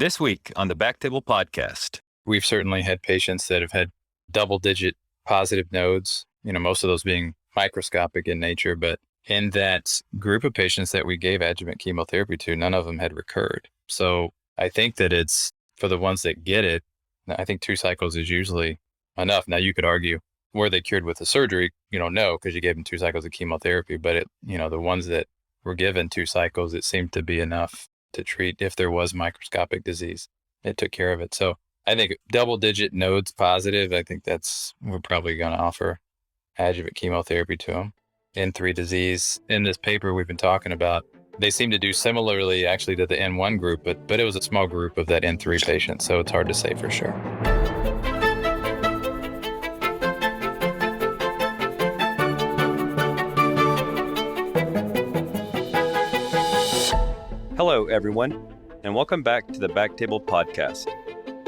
This week on the BackTable podcast, we've certainly had patients that have had double-digit positive nodes, most of those being microscopic in nature, but in that group of patients that we gave adjuvant chemotherapy to, none of them had recurred. So I think that it's, for the ones that get it, I think 2 cycles is usually enough. Now you could argue, were they cured with the surgery? No, because you gave them 2 cycles of chemotherapy, but the ones that were given 2 cycles, it seemed to be enough to treat if there was microscopic disease. It took care of it. So I think double-digit nodes positive, I think we're probably going to offer adjuvant chemotherapy to them. N3 disease, in this paper we've been talking about, they seem to do similarly actually to the N1 group, but it was a small group of that N3 patient, so it's hard to say for sure. Hello, everyone, and welcome back to the BackTable podcast,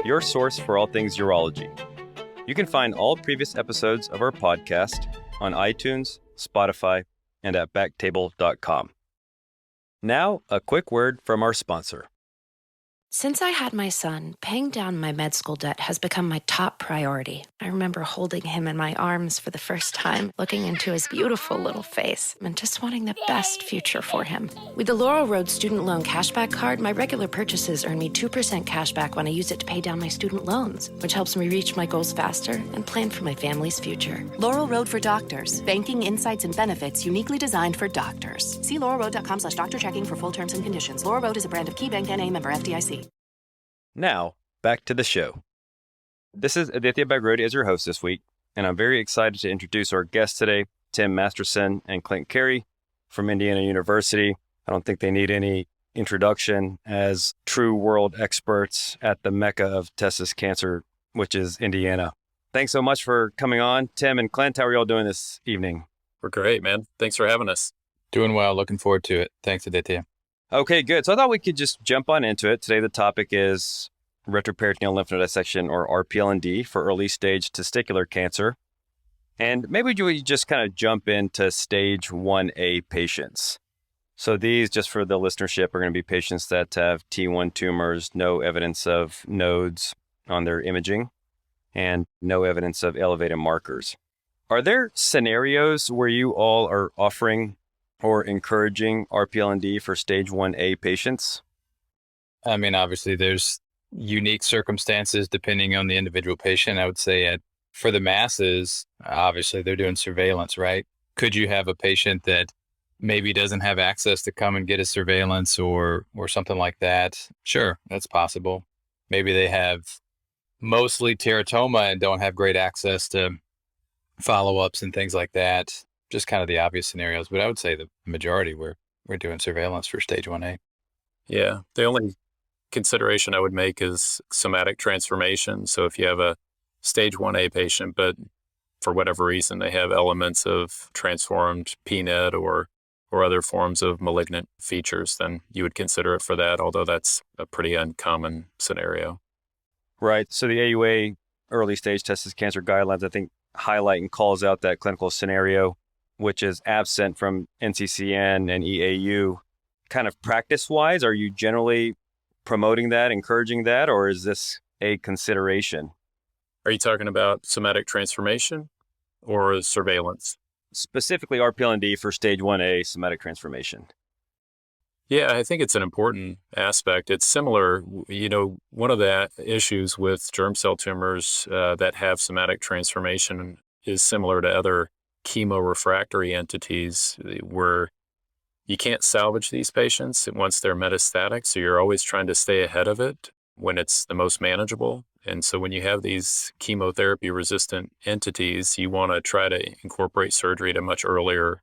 your source for all things urology. You can find all previous episodes of our podcast on iTunes, Spotify, and at backtable.com. Now, a quick word from our sponsor. Since I had my son, paying down my med school debt has become my top priority. I remember holding him in my arms for the first time, looking into his beautiful little face, and just wanting the best future for him. With the Laurel Road Student Loan Cashback Card, my regular purchases earn me 2% cashback when I use it to pay down my student loans, which helps me reach my goals faster and plan for my family's future. Laurel Road for Doctors. Banking, insights, and benefits uniquely designed for doctors. See laurelroad.com/doctor checking for full terms and conditions. Laurel Road is a brand of KeyBank N.A. member FDIC. Now, back to the show. This is Aditya Bagrodia as your host this week, and I'm very excited to introduce our guests today, Tim Masterson and Clint Cary from Indiana University. I don't think they need any introduction as true world experts at the mecca of testis cancer, which is Indiana. Thanks so much for coming on. Tim and Clint, how are y'all doing this evening? We're great, man. Thanks for having us. Doing well. Looking forward to it. Thanks, Aditya. Okay, good. So I thought we could just jump on into it. Today, the topic is retroperitoneal lymph node dissection, or RPLND, for early stage testicular cancer. And maybe we just kind of jump into stage 1A patients. So these, just for the listenership, are going to be patients that have T1 tumors, no evidence of nodes on their imaging, and no evidence of elevated markers. Are there scenarios where you all are offering or encouraging RPLND for stage 1A patients? I mean, obviously there's unique circumstances depending on the individual patient. I would say for the masses, obviously they're doing surveillance, right? Could you have a patient that maybe doesn't have access to come and get a surveillance or something like that? Sure, that's possible. Maybe they have mostly teratoma and don't have great access to follow-ups and things like that. Just kind of the obvious scenarios, but I would say the majority we're doing surveillance for stage 1A. Yeah, the only consideration I would make is somatic transformation. So if you have a stage 1A patient, but for whatever reason they have elements of transformed PNET or other forms of malignant features, then you would consider it for that, although that's a pretty uncommon scenario. Right. So the AUA early stage testis cancer guidelines, I think, highlight and calls out that clinical scenario, which is absent from NCCN and EAU. Kind of practice-wise, are you generally promoting that, encouraging that, or is this a consideration? Are you talking about somatic transformation or surveillance? Specifically RPLND for stage 1A somatic transformation. Yeah, I think it's an important aspect. It's similar, one of the issues with germ cell tumors that have somatic transformation is similar to other chemorefractory entities where you can't salvage these patients once they're metastatic. So you're always trying to stay ahead of it when it's the most manageable. And so when you have these chemotherapy resistant entities, you want to try to incorporate surgery at a much earlier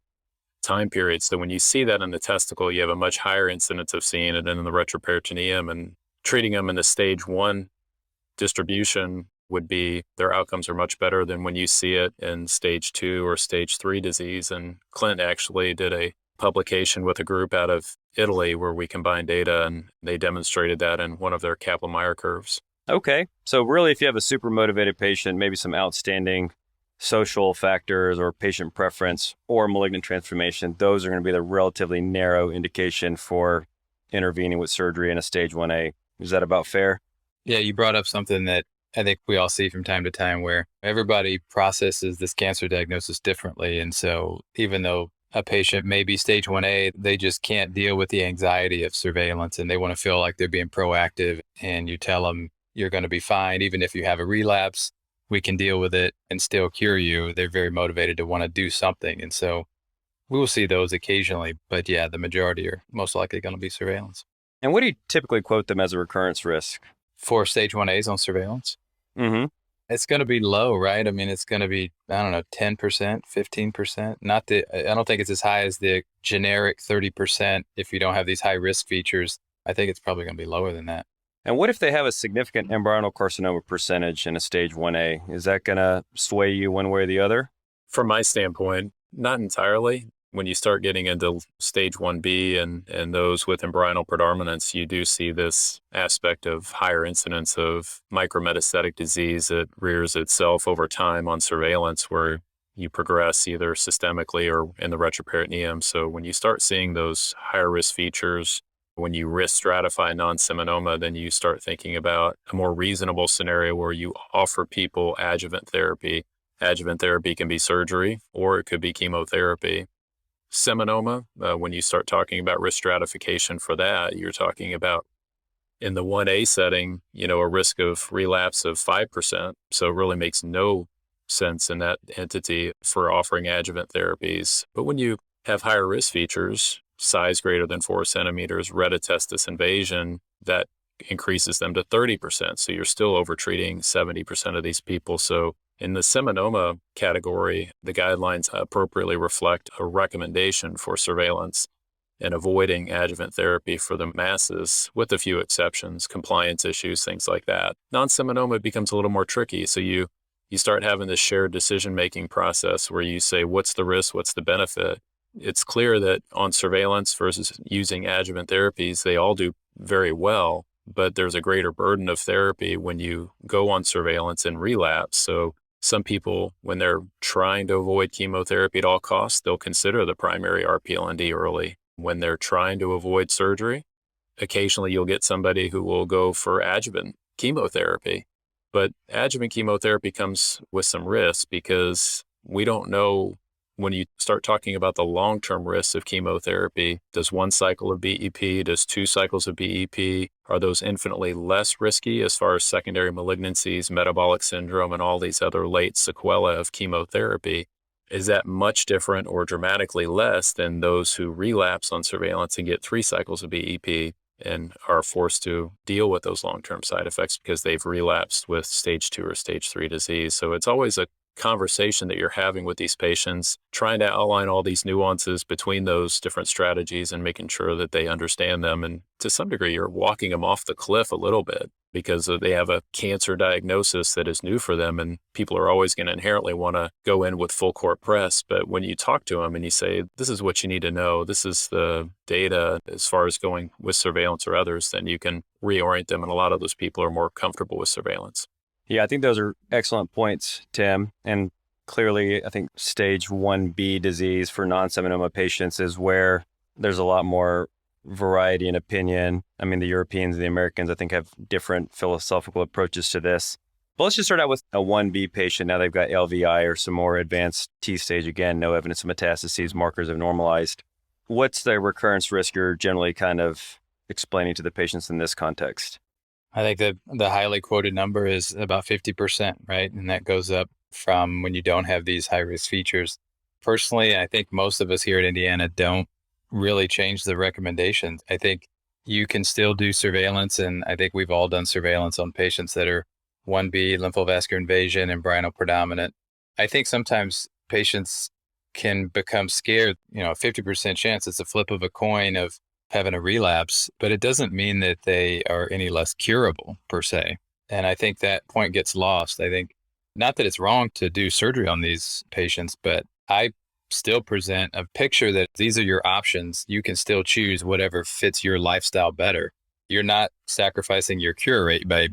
time period. So when you see that in the testicle, you have a much higher incidence of seeing it in the retroperitoneum, and treating them in the stage 1 distribution would be, their outcomes are much better than when you see it in stage 2 or stage 3 disease. And Clint actually did a publication with a group out of Italy where we combined data, and they demonstrated that in one of their Kaplan-Meier curves. Okay. So really, if you have a super motivated patient, maybe some outstanding social factors or patient preference or malignant transformation, those are going to be the relatively narrow indication for intervening with surgery in a stage 1A Is that about fair? Yeah, you brought up something that I think we all see from time to time where everybody processes this cancer diagnosis differently. And so even though a patient may be stage 1A, they just can't deal with the anxiety of surveillance and they want to feel like they're being proactive. And you tell them you're going to be fine. Even if you have a relapse, we can deal with it and still cure you. They're very motivated to want to do something. And so we will see those occasionally. But yeah, the majority are most likely going to be surveillance. And what do you typically quote them as a recurrence risk? For stage 1As on surveillance? Mm-hmm. It's going to be low, right? I mean, it's going to be, 10%, 15%. I don't think it's as high as the generic 30% if you don't have these high risk features. I think it's probably going to be lower than that. And what if they have a significant embryonal carcinoma percentage in a stage 1A? Is that going to sway you one way or the other? From my standpoint, not entirely. When you start getting into stage 1B and those with embryonal predominance, you do see this aspect of higher incidence of micrometastatic disease that rears itself over time on surveillance where you progress either systemically or in the retroperitoneum. So when you start seeing those higher risk features, when you risk stratify non-seminoma, then you start thinking about a more reasonable scenario where you offer people adjuvant therapy. Adjuvant therapy can be surgery or it could be chemotherapy. Seminoma, when you start talking about risk stratification for that, you're talking about in the 1A setting, a risk of relapse of 5%. So it really makes no sense in that entity for offering adjuvant therapies. But when you have higher risk features, size greater than 4 centimeters, retrotestis invasion, that increases them to 30%. So you're still overtreating 70% of these people. So in the seminoma category, the guidelines appropriately reflect a recommendation for surveillance and avoiding adjuvant therapy for the masses, with a few exceptions, compliance issues, things like that. Non-seminoma becomes a little more tricky. So you start having this shared decision-making process where you say, what's the risk, what's the benefit? It's clear that on surveillance versus using adjuvant therapies, they all do very well, but there's a greater burden of therapy when you go on surveillance and relapse. So some people, when they're trying to avoid chemotherapy at all costs, they'll consider the primary RPLND early. When they're trying to avoid surgery, occasionally you'll get somebody who will go for adjuvant chemotherapy. But adjuvant chemotherapy comes with some risks because we don't know when you start talking about the long-term risks of chemotherapy. Does one cycle of BEP, does 2 cycles of BEP, are those infinitely less risky as far as secondary malignancies, metabolic syndrome, and all these other late sequelae of chemotherapy? Is that much different or dramatically less than those who relapse on surveillance and get 3 cycles of BEP and are forced to deal with those long-term side effects because they've relapsed with stage 2 or stage 3 disease? So it's always a conversation that you're having with these patients, trying to outline all these nuances between those different strategies and making sure that they understand them. And to some degree, you're walking them off the cliff a little bit because they have a cancer diagnosis that is new for them. And people are always going to inherently want to go in with full court press. But when you talk to them and you say, this is what you need to know, this is the data as far as going with surveillance or others, then you can reorient them. And a lot of those people are more comfortable with surveillance. Yeah, I think those are excellent points, Tim. And clearly, I think stage 1B disease for non-seminoma patients is where there's a lot more variety in opinion. I mean, the Europeans and the Americans, I think, have different philosophical approaches to this. But let's just start out with a 1B patient. Now they've got LVI or some more advanced T stage. Again, no evidence of metastases, markers have normalized. What's the recurrence risk you're generally kind of explaining to the patients in this context? I think that the highly quoted number is about 50%, right? And that goes up from when you don't have these high-risk features. Personally, I think most of us here at Indiana don't really change the recommendations. I think you can still do surveillance, and I think we've all done surveillance on patients that are 1B, lymphovascular invasion, embryonal predominant. I think sometimes patients can become scared, 50% chance, it's a flip of a coin of having a relapse, but it doesn't mean that they are any less curable per se. And I think that point gets lost. I think not that it's wrong to do surgery on these patients, but I still present a picture that these are your options. You can still choose whatever fits your lifestyle better. You're not sacrificing your cure rate by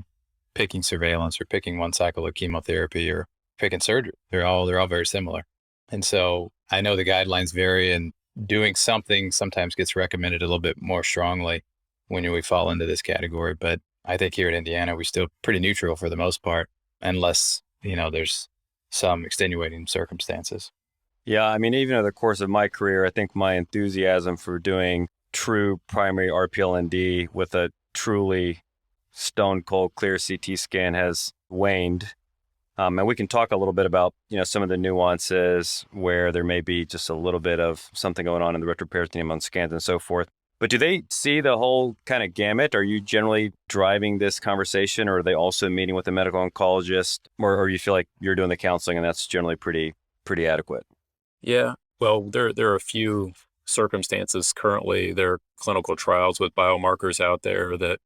picking surveillance or picking 1 cycle of chemotherapy or picking surgery. They're all very similar. And so I know the guidelines vary, and doing something sometimes gets recommended a little bit more strongly when we fall into this category. But I think here in Indiana, we're still pretty neutral for the most part, unless, there's some extenuating circumstances. Yeah, I mean, even over the course of my career, I think my enthusiasm for doing true primary RPLND with a truly stone cold clear CT scan has waned. And we can talk a little bit about, some of the nuances where there may be just a little bit of something going on in the retroperitoneum on scans and so forth. But do they see the whole kind of gamut? Are you generally driving this conversation, or are they also meeting with a medical oncologist, or you feel like you're doing the counseling and that's generally pretty adequate? Yeah. Well, there are a few circumstances currently. There are clinical trials with biomarkers out there that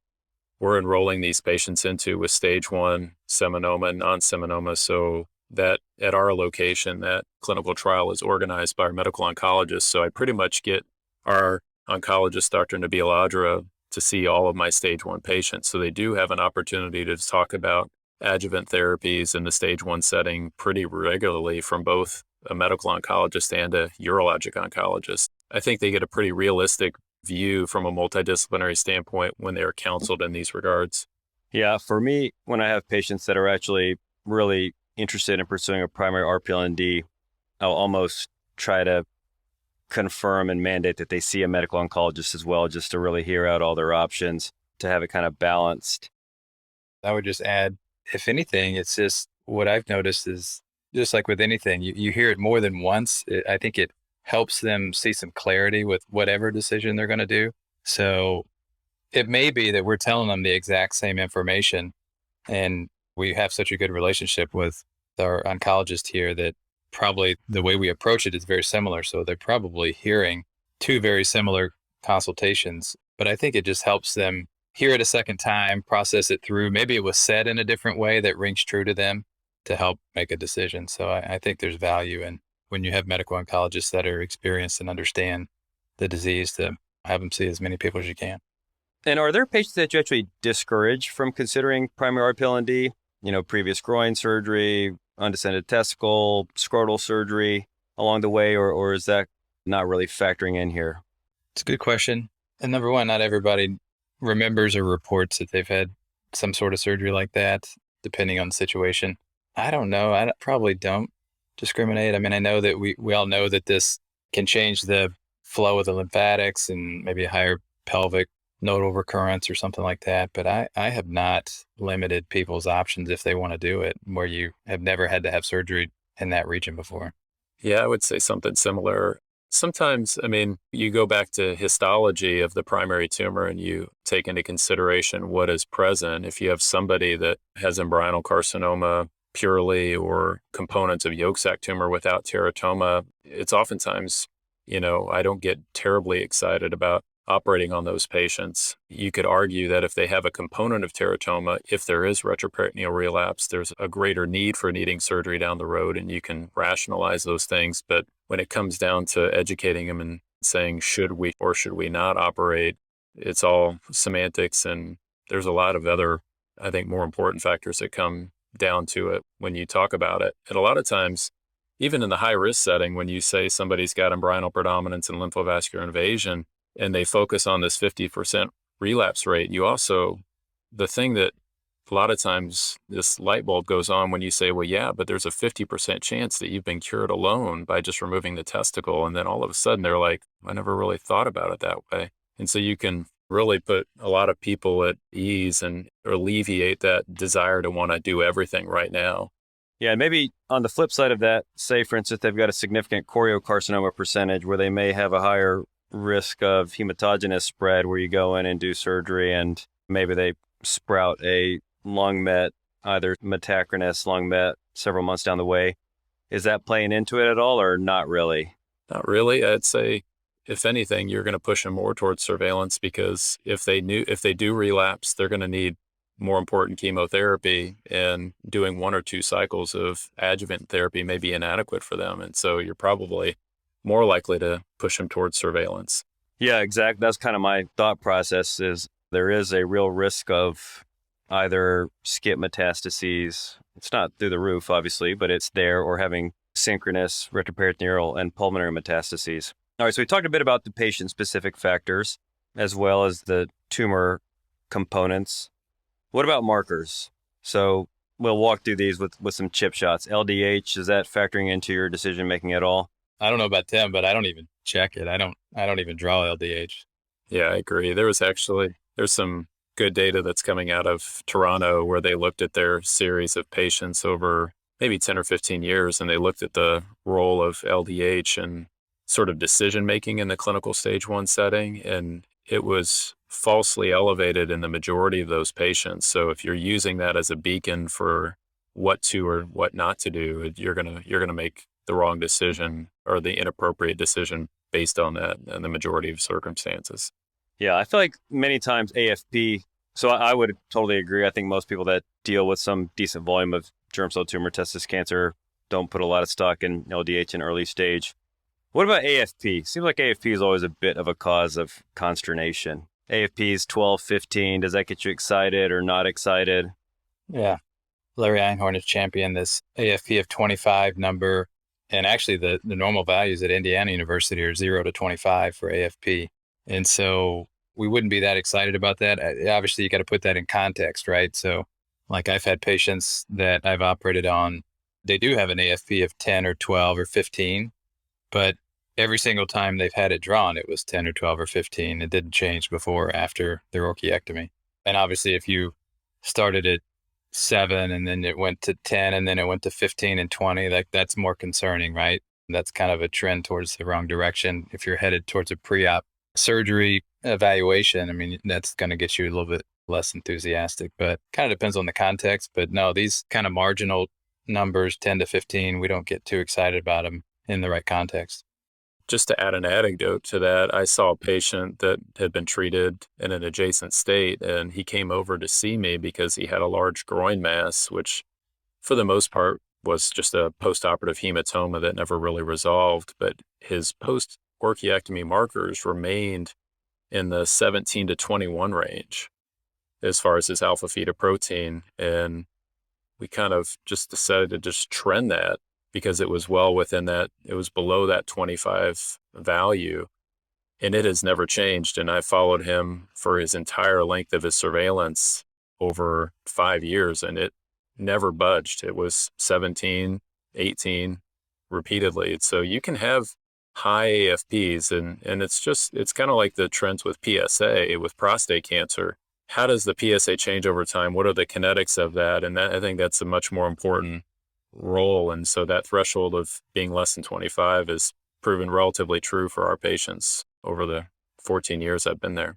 we're enrolling these patients into with stage 1 seminoma and non-seminoma. So that at our location, that clinical trial is organized by our medical oncologist. So I pretty much get our oncologist, Dr. Bagrodia, to see all of my stage 1 patients. So they do have an opportunity to talk about adjuvant therapies in the stage 1 setting pretty regularly from both a medical oncologist and a urologic oncologist. I think they get a pretty realistic view from a multidisciplinary standpoint when they are counseled in these regards. Yeah, for me, when I have patients that are actually really interested in pursuing a primary RPLND, I'll almost try to confirm and mandate that they see a medical oncologist as well, just to really hear out all their options, to have it kind of balanced. I would just add, if anything, it's just what I've noticed is just like with anything, you hear it more than once. I think it helps them see some clarity with whatever decision they're going to do. So it may be that we're telling them the exact same information, and we have such a good relationship with our oncologist here that probably the way we approach it is very similar. So they're probably hearing two very similar consultations, but I think it just helps them hear it a second time, process it through. Maybe it was said in a different way that rings true to them to help make a decision. So I think there's value in when you have medical oncologists that are experienced and understand the disease, to have them see as many people as you can. And are there patients that you actually discourage from considering primary RPLND? Previous groin surgery, undescended testicle, scrotal surgery along the way, or is that not really factoring in here? It's a good question. And number one, not everybody remembers or reports that they've had some sort of surgery like that, depending on the situation. I don't know. I probably don't discriminate. I mean, I know that we all know that this can change the flow of the lymphatics and maybe a higher pelvic nodal recurrence or something like that. But I have not limited people's options if they want to do it, where you have never had to have surgery in that region before. Yeah, I would say something similar. Sometimes, I mean, you go back to histology of the primary tumor and you take into consideration what is present. If you have somebody that has embryonal carcinoma purely or components of yolk sac tumor without teratoma, it's oftentimes, I don't get terribly excited about operating on those patients. You could argue that if they have a component of teratoma, if there is retroperitoneal relapse, there's a greater need for needing surgery down the road, and you can rationalize those things. But when it comes down to educating them and saying, should we or should we not operate, it's all semantics, and there's a lot of other, I think, more important factors that come down to it when you talk about it. And a lot of times, even in the high risk setting, when you say somebody's got embryonal predominance and lymphovascular invasion, and they focus on this 50% relapse rate, the thing that a lot of times this light bulb goes on when you say, well, yeah, but there's a 50% chance that you've been cured alone by just removing the testicle. And then all of a sudden they're like, I never really thought about it that way. And so you can really put a lot of people at ease and alleviate that desire to want to do everything right now. Yeah, and maybe on the flip side of that, say, for instance, they've got a significant choriocarcinoma percentage where they may have a higher risk of hematogenous spread, where you go in and do surgery and maybe they sprout a lung met, either metachronous lung met several months down the way. Is that playing into it at all, or not really? Not really. I'd say, if anything, you're going to push them more towards surveillance, because if they do relapse, they're going to need more important chemotherapy, and doing 1 or 2 cycles of adjuvant therapy may be inadequate for them. And so you're probably more likely to push them towards surveillance. Yeah, exactly. That's kind of my thought process, is there is a real risk of either skip metastases. It's not through the roof, obviously, but it's there, or having synchronous retroperitoneal and pulmonary metastases. All right, so we talked a bit about the patient-specific factors as well as the tumor components. What about markers? So we'll walk through these with some chip shots. LDH, is that factoring into your decision making at all? I don't know about them, but I don't even check it. I don't even draw LDH. Yeah, I agree. There's some good data that's coming out of Toronto where they looked at their series of patients over maybe 10 or 15 years, and they looked at the role of LDH and sort of decision making in the clinical stage 1 setting, and it was falsely elevated in the majority of those patients. So if you're using that as a beacon for what to or what not to do, you're gonna make the wrong decision or the inappropriate decision based on that in the majority of circumstances. Yeah, I feel like many times AFP, so I would totally agree. I think most people that deal with some decent volume of germ cell tumor testis cancer don't put a lot of stock in LDH in early stage. What about AFP? Seems like AFP is always a bit of a cause of consternation. AFP is 12, 15. Does that get you excited or not excited? Yeah. Larry Einhorn has championed this AFP of 25 number. And actually, the normal values at Indiana University are 0 to 25 for AFP. And so we wouldn't be that excited about that. Obviously, you got to put that in context, right? So like I've had patients that I've operated on, they do have an AFP of 10 or 12 or 15, but every single time they've had it drawn, it was 10 or 12 or 15. It didn't change before or after their orchiectomy. And obviously, if you started at 7 and then it went to 10 and then it went to 15 and 20, like that's more concerning, right? That's kind of a trend towards the wrong direction. If you're headed towards a pre-op surgery evaluation, I mean, that's going to get you a little bit less enthusiastic, but kind of depends on the context. But no, these kind of marginal numbers, 10 to 15, we don't get too excited about them in the right context. Just to add an anecdote to that, I saw a patient that had been treated in an adjacent state, and he came over to see me because he had a large groin mass, which for the most part was just a postoperative hematoma that never really resolved. But his post-orchiectomy markers remained in the 17 to 21 range as far as his alpha-fetoprotein. And we kind of just decided to just trend that because it was well within that, it was below that 25 value, and it has never changed. And I followed him for his entire length of his surveillance over 5 years, and it never budged. It was 17, 18 repeatedly. So you can have high AFPs, and it's kind of like the trends with PSA, with prostate cancer. How does the PSA change over time? What are the kinetics of that? And I think that's a much more important role. And so that threshold of being less than 25 is proven relatively true for our patients over the 14 years I've been there.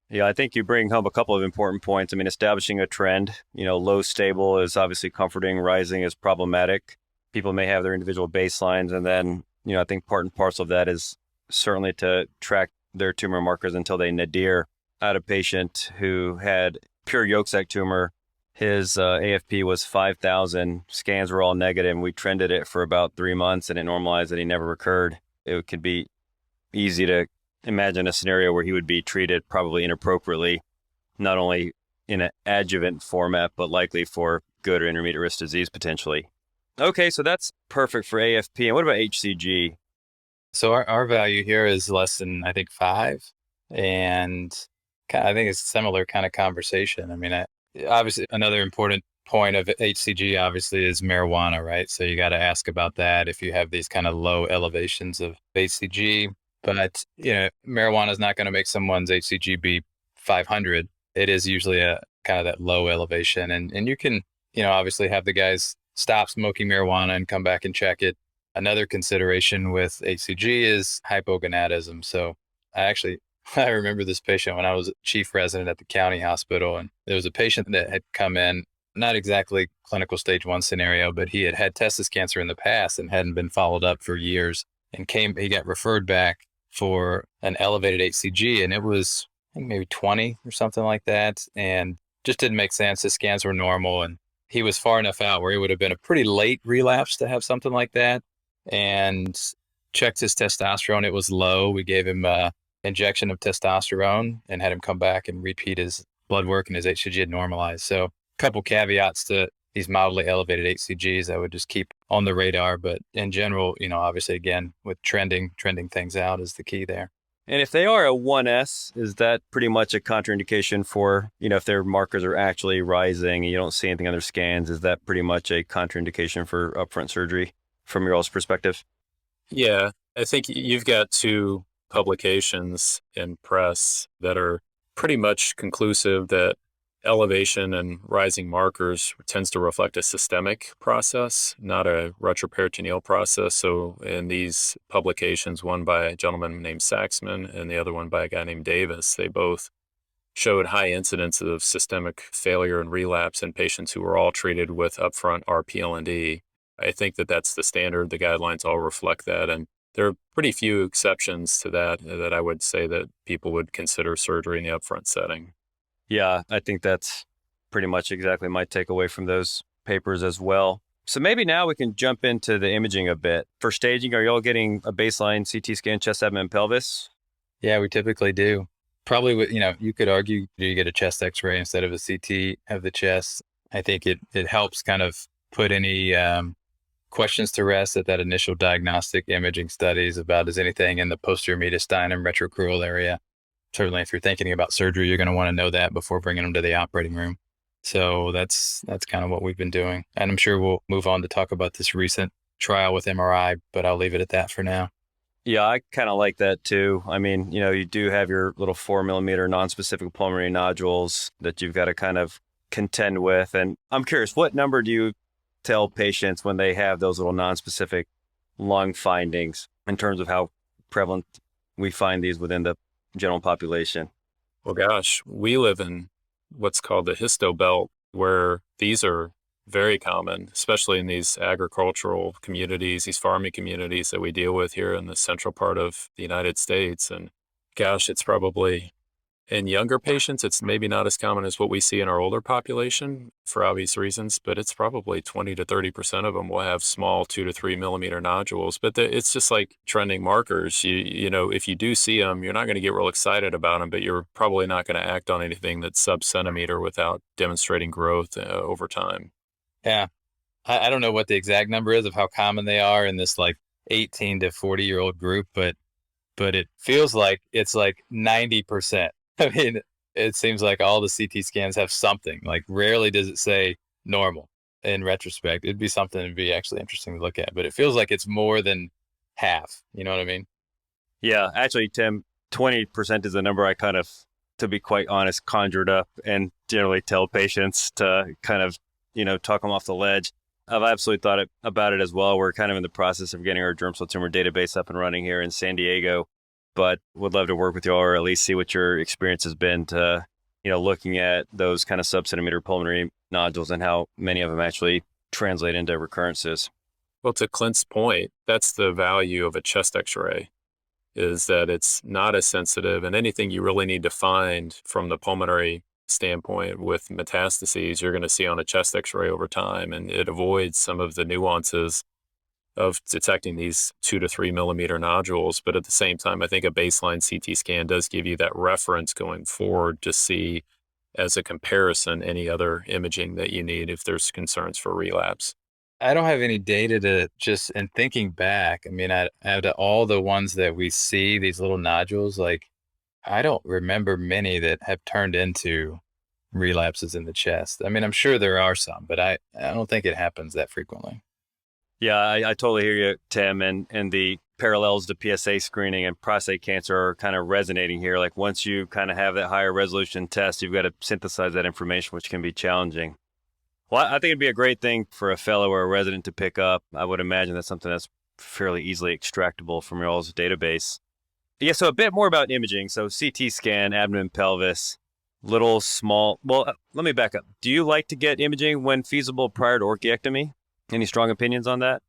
Yeah, I think you bring home a couple of important points. I mean, establishing a trend, low stable is obviously comforting, rising is problematic. People may have their individual baselines. And then, I think part and parcel of that is certainly to track their tumor markers until they nadir. I had a patient who had pure yolk sac tumor. His AFP was 5,000. Scans were all negative, and we trended it for about 3 months, and it normalized, and he never recurred. It could be easy to imagine a scenario where he would be treated probably inappropriately, not only in an adjuvant format, but likely for good or intermediate risk disease potentially. Okay, so that's perfect for AFP. And what about HCG? So our value here is less than, I think, 5. And I think it's a similar kind of conversation. I mean, obviously, another important point of HCG obviously is marijuana, right? So you got to ask about that if you have these kind of low elevations of HCG. But, marijuana is not going to make someone's HCG be 500. It is usually a kind of that low elevation. And you can, obviously have the guys stop smoking marijuana and come back and check it. Another consideration with HCG is hypogonadism. So I remember this patient when I was chief resident at the county hospital, and there was a patient that had come in, not exactly clinical stage 1 scenario, but he had had testis cancer in the past and hadn't been followed up for years, and he got referred back for an elevated HCG, and it was, I think, maybe 20 or something like that, and just didn't make sense. His scans were normal, and he was far enough out where it would have been a pretty late relapse to have something like that, and checked his testosterone. It was low. We gave him injection of testosterone and had him come back and repeat his blood work, and his HCG had normalized. So a couple caveats to these mildly elevated HCGs I would just keep on the radar. But in general, obviously, again, with trending things out is the key there. And if they are a 1S, is that pretty much a contraindication for, if their markers are actually rising and you don't see anything on their scans, is that pretty much a contraindication for upfront surgery from your all's perspective? Yeah, I think you've got two publications in press that are pretty much conclusive that elevation and rising markers tends to reflect a systemic process, not a retroperitoneal process. So in these publications, one by a gentleman named Saxman and the other one by a guy named Davis, they both showed high incidence of systemic failure and relapse in patients who were all treated with upfront RPLND. I think that that's the standard. The guidelines all reflect that. And there are pretty few exceptions to that I would say that people would consider surgery in the upfront setting. Yeah, I think that's pretty much exactly my takeaway from those papers as well. So maybe now we can jump into the imaging a bit. For staging, are y'all getting a baseline CT scan, chest, abdomen, pelvis? Yeah, we typically do. Probably, you could argue, do you get a chest x-ray instead of a CT of the chest? I think it helps kind of put any questions to rest at that initial diagnostic imaging studies about is anything in the posterior mediastinum retrocrural area. Certainly, if you're thinking about surgery, you're going to want to know that before bringing them to the operating room. So that's kind of what we've been doing. And I'm sure we'll move on to talk about this recent trial with MRI, but I'll leave it at that for now. Yeah, I kind of like that too. I mean, you do have your little 4 millimeter non-specific pulmonary nodules that you've got to kind of contend with. And I'm curious, what number do you tell patients when they have those little non-specific lung findings in terms of how prevalent we find these within the general population? Well, gosh, we live in what's called the histo belt, where these are very common, especially in these agricultural communities, these farming communities that we deal with here in the central part of the United States. And gosh, it's probably in younger patients, it's maybe not as common as what we see in our older population for obvious reasons, but it's probably 20 to 30% of them will have small 2 to 3 millimeter nodules. But it's just like trending markers. You know, if you do see them, you're not going to get real excited about them, but you're probably not going to act on anything that's sub-centimeter without demonstrating growth over time. Yeah. I don't know what the exact number is of how common they are in this like 18 to 40-year-old group, but it feels like it's like 90%. I mean, it seems like all the CT scans have something. Like rarely does it say normal in retrospect. It'd be something that'd be actually interesting to look at, but it feels like it's more than half. You know what I mean? Yeah, actually, Tim, 20% is the number I kind of, to be quite honest, conjured up and generally tell patients to kind of, talk them off the ledge. I've absolutely thought about it as well. We're kind of in the process of getting our germ cell tumor database up and running here in San Diego, but would love to work with you all or at least see what your experience has been to, looking at those kind of sub-centimeter pulmonary nodules and how many of them actually translate into recurrences. Well, to Clint's point, that's the value of a chest x-ray, is that it's not as sensitive, and anything you really need to find from the pulmonary standpoint with metastases, you're going to see on a chest x-ray over time, and it avoids some of the nuances of detecting these 2 to 3 millimeter nodules. But at the same time, I think a baseline CT scan does give you that reference going forward to see as a comparison any other imaging that you need if there's concerns for relapse. I don't have any data to just, and thinking back, I mean, out of all the ones that we see, these little nodules, like I don't remember many that have turned into relapses in the chest. I mean, I'm sure there are some, but I don't think it happens that frequently. Yeah, I totally hear you, Tim, and the parallels to PSA screening and prostate cancer are kind of resonating here. Like once you kind of have that higher resolution test, you've got to synthesize that information, which can be challenging. Well, I think it'd be a great thing for a fellow or a resident to pick up. I would imagine that's something that's fairly easily extractable from your all's database. Yeah, so a bit more about imaging. So CT scan, abdomen, pelvis, little small. Well, let me back up. Do you like to get imaging when feasible prior to orchiectomy? Any strong opinions on that?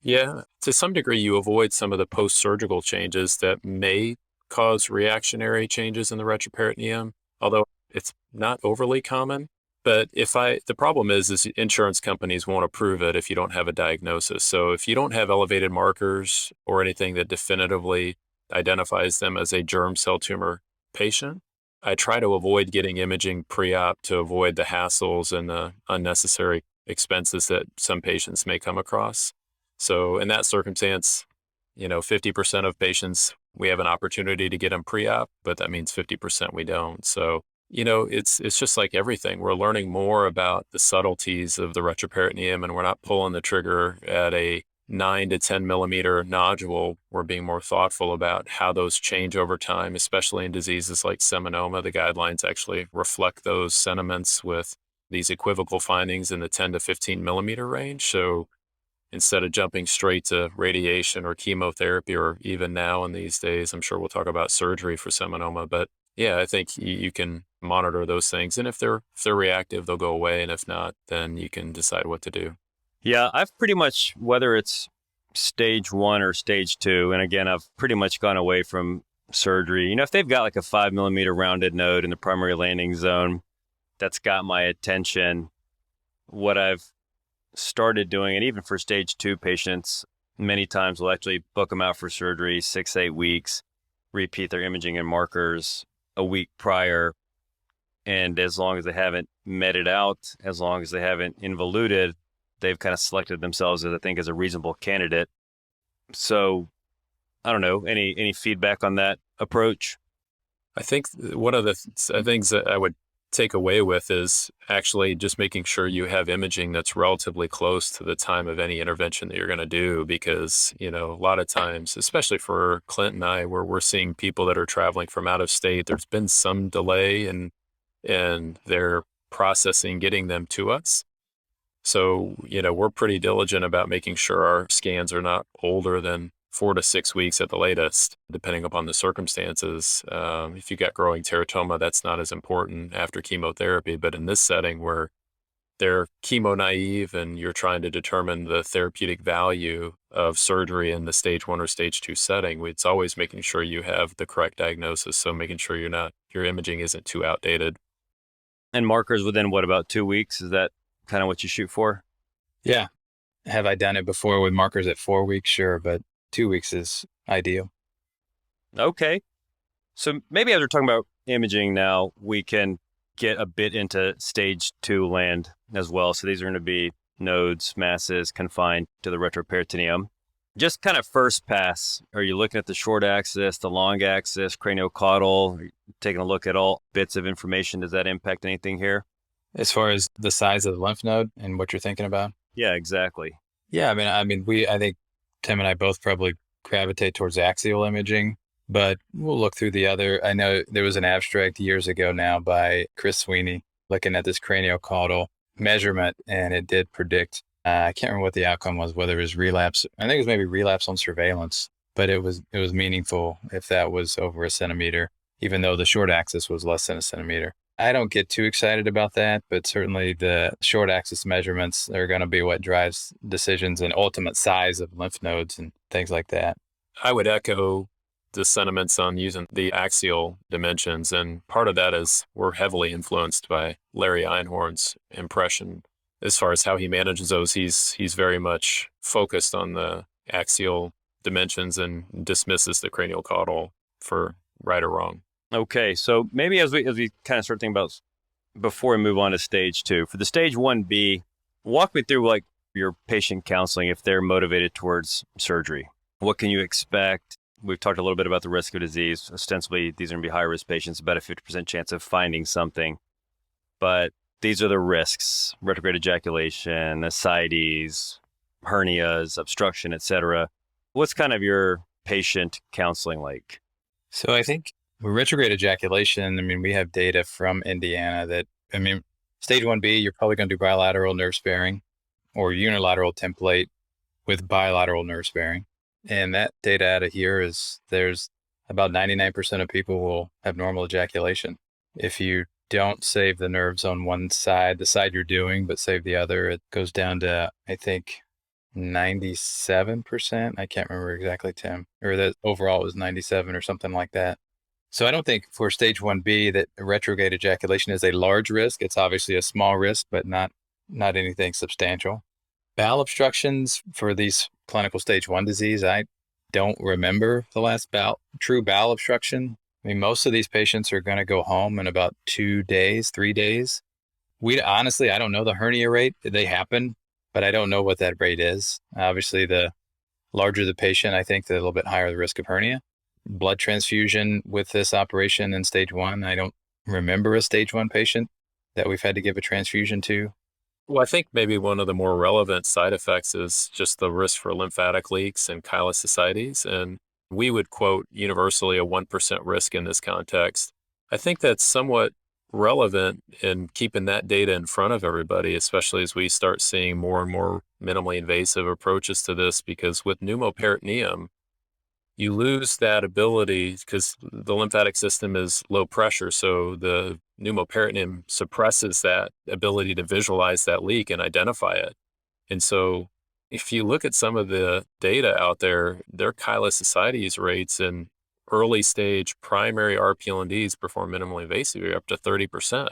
Yeah, to some degree, you avoid some of the post-surgical changes that may cause reactionary changes in the retroperitoneum, although it's not overly common. But the problem is insurance companies won't approve it if you don't have a diagnosis. So if you don't have elevated markers or anything that definitively identifies them as a germ cell tumor patient, I try to avoid getting imaging pre-op to avoid the hassles and the unnecessary expenses that some patients may come across. So in that circumstance, 50% of patients we have an opportunity to get them pre-op, but that means 50% we don't. So, it's just like everything. We're learning more about the subtleties of the retroperitoneum, and we're not pulling the trigger at a 9 to 10 millimeter nodule. We're being more thoughtful about how those change over time, especially in diseases like seminoma. The guidelines actually reflect those sentiments with these equivocal findings in the 10 to 15 millimeter range. So instead of jumping straight to radiation or chemotherapy, or even now in these days, I'm sure we'll talk about surgery for seminoma. But yeah, I think you can monitor those things. And if they're reactive, they'll go away. And if not, then you can decide what to do. Yeah, I've pretty much, whether it's stage 1 or stage 2, and again, I've pretty much gone away from surgery. If they've got like a 5 millimeter rounded node in the primary landing zone, that's got my attention. What I've started doing, and even for stage 2 patients, many times we'll actually book them out for surgery 6-8 weeks, repeat their imaging and markers a week prior. And as long as they haven't met it out, as long as they haven't involuted, they've kind of selected themselves as, I think, as a reasonable candidate. So I don't know, any feedback on that approach? I think one of the things that I would take away with is actually just making sure you have imaging that's relatively close to the time of any intervention that you're going to do, because, a lot of times, especially for Clint and I, where we're seeing people that are traveling from out of state, there's been some delay in their processing, getting them to us. So, we're pretty diligent about making sure our scans are not older than 4 to 6 weeks at the latest, depending upon the circumstances. If you got growing teratoma, that's not as important after chemotherapy. But in this setting where they're chemo naive and you're trying to determine the therapeutic value of surgery in the stage 1 or stage 2 setting, it's always making sure you have the correct diagnosis. So making sure your imaging isn't too outdated. And markers within what, about 2 weeks? Is that kind of what you shoot for? Yeah. Have I done it before with markers at 4 weeks? Sure. But 2 weeks is ideal. Okay. So maybe as we're talking about imaging now, we can get a bit into stage 2 land as well. So these are going to be nodes, masses confined to the retroperitoneum. Just kind of first pass, are you looking at the short axis, the long axis, craniocaudal? Are you taking a look at all bits of information? Does that impact anything here? As far as the size of the lymph node and what you're thinking about? Yeah, exactly. Yeah, I think Tim and I both probably gravitate towards axial imaging, but we'll look through the other. I know there was an abstract years ago now by Chris Sweeney looking at this craniocaudal measurement, and it did predict, I can't remember what the outcome was, whether it was relapse. I think it was maybe relapse on surveillance, but it was meaningful if that was over a centimeter, even though the short axis was less than a centimeter. I don't get too excited about that, but certainly the short axis measurements are going to be what drives decisions and ultimate size of lymph nodes and things like that. I would echo the sentiments on using the axial dimensions. And part of that is we're heavily influenced by Larry Einhorn's impression as far as how he manages those. He's very much focused on the axial dimensions and dismisses the craniocaudal for right or wrong. Okay, so maybe as we kind of start thinking about, before we move on to stage 2, for the stage 1B, walk me through like your patient counseling if they're motivated towards surgery. What can you expect? We've talked a little bit about the risk of disease. Ostensibly, these are going to be high-risk patients, about a 50% chance of finding something. But these are the risks: retrograde ejaculation, ascites, hernias, obstruction, etc. What's kind of your patient counseling like? So I think with retrograde ejaculation, we have data from Indiana that, stage 1B, you're probably going to do bilateral nerve sparing or unilateral template with bilateral nerve sparing. And that data out of here is there's about 99% of people will have normal ejaculation. If you don't save the nerves on one side, the side you're doing, but save the other, it goes down to, I think, 97%. I can't remember exactly, Tim, or that overall it was 97 or something like that. So I don't think for stage 1B that retrograde ejaculation is a large risk. It's obviously a small risk, but not anything substantial. Bowel obstructions for these clinical stage 1 disease, I don't remember the last true bowel obstruction. Most of these patients are going to go home in about 2 days, 3 days. Honestly, I don't know the hernia rate. They happen, but I don't know what that rate is. Obviously, the larger the patient, I think the little bit higher the risk of hernia. blood transfusion with this operation in stage 1. I don't remember a stage 1 patient that we've had to give a transfusion to. Well, I think maybe one of the more relevant side effects is just the risk for lymphatic leaks and chylosocites. And we would quote universally a 1% risk in this context. I think that's somewhat relevant in keeping that data in front of everybody, especially as we start seeing more and more minimally invasive approaches to this, because with pneumoperitoneum, you lose that ability because the lymphatic system is low pressure. So the pneumoperitoneum suppresses that ability to visualize that leak and identify it. And so if you look at some of the data out there, their chylosocites rates in early stage primary RPLNDs perform minimally invasive are up to 30%.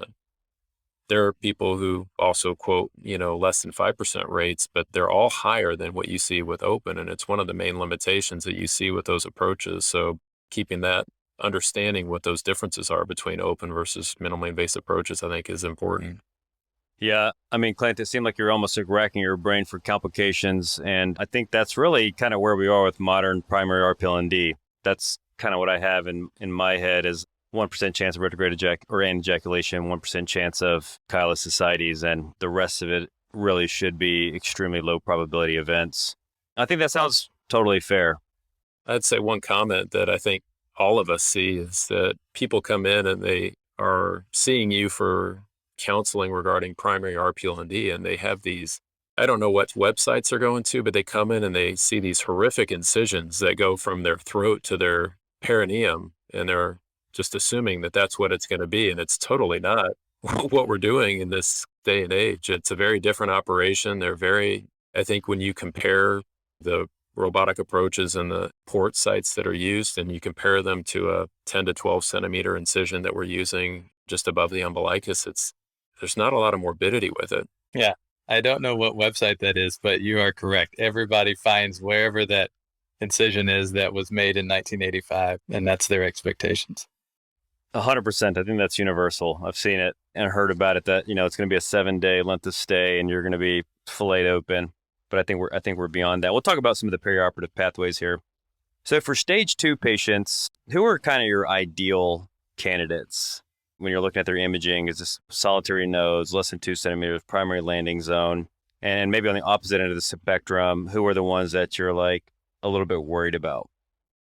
There are people who also quote, less than 5% rates, but they're all higher than what you see with open. And it's one of the main limitations that you see with those approaches. So keeping that understanding what those differences are between open versus minimally invasive approaches, I think is important. Yeah. I mean, Clint, it seemed like you're almost like racking your brain for complications. And I think that's really kind of where we are with modern primary RPLND. That's kind of what I have in my head is 1% chance of retrograde ejaculation, 1% chance of chylosocites, and the rest of it really should be extremely low probability events. I think that sounds totally fair. I'd say one comment that I think all of us see is that people come in and they are seeing you for counseling regarding primary RPLND, and they have these, I don't know what websites they're going to, but they come in and they see these horrific incisions that go from their throat to their perineum, and they're just assuming that that's what it's going to be. And it's totally not what we're doing in this day and age. It's a very different operation. I think when you compare the robotic approaches and the port sites that are used and you compare them to a 10 to 12 centimeter incision that we're using just above the umbilicus, there's not a lot of morbidity with it. Yeah. I don't know what website that is, but you are correct. Everybody finds wherever that incision is that was made in 1985, and that's their expectations. 100%. I think that's universal. I've seen it and heard about it that, it's going to be a 7-day length of stay and you're going to be filleted open. But I think we're beyond that. We'll talk about some of the perioperative pathways here. So for stage 2 patients, who are kind of your ideal candidates when you're looking at their imaging? Is this solitary nodes, less than 2 centimeters, primary landing zone? And maybe on the opposite end of the spectrum, who are the ones that you're like a little bit worried about?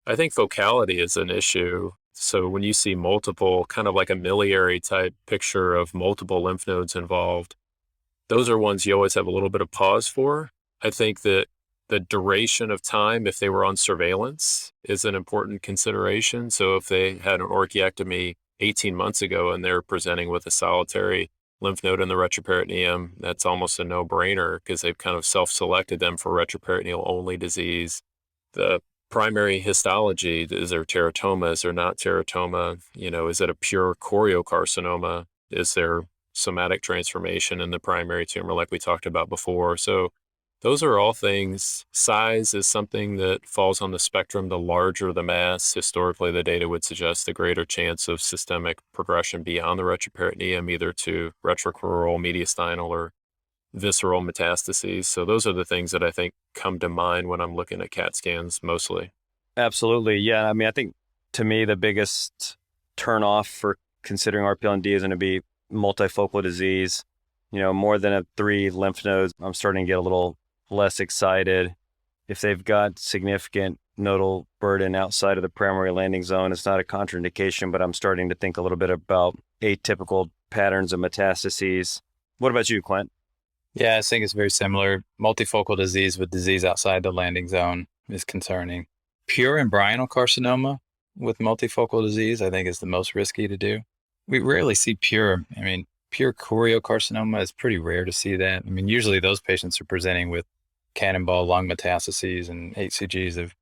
I think focality is an issue. So when you see multiple, kind of like a miliary type picture of multiple lymph nodes involved, those are ones you always have a little bit of pause for. I think that the duration of time, if they were on surveillance, is an important consideration. So if they had an orchiectomy 18 months ago and they're presenting with a solitary lymph node in the retroperitoneum, that's almost a no-brainer because they've kind of self-selected them for retroperitoneal only disease. The primary histology, is there teratoma, is there not teratoma? Is it a pure choriocarcinoma? Is there somatic transformation in the primary tumor like we talked about before? So those are all things. Size is something that falls on the spectrum. The larger the mass, historically the data would suggest the greater chance of systemic progression beyond the retroperitoneum, either to retrocrural, mediastinal, or visceral metastases. So those are the things that I think come to mind when I'm looking at CAT scans mostly. Absolutely. Yeah. I mean, I think to me, the biggest turnoff for considering RPLND is going to be multifocal disease. More than 3 lymph nodes, I'm starting to get a little less excited. If they've got significant nodal burden outside of the primary landing zone, it's not a contraindication, but I'm starting to think a little bit about atypical patterns of metastases. What about you, Clint? Yeah, I think it's very similar. Multifocal disease with disease outside the landing zone is concerning. Pure embryonal carcinoma with multifocal disease, I think, is the most risky to do. We rarely see pure choriocarcinoma is pretty rare to see that. I mean, usually those patients are presenting with cannonball lung metastases and HCGs of a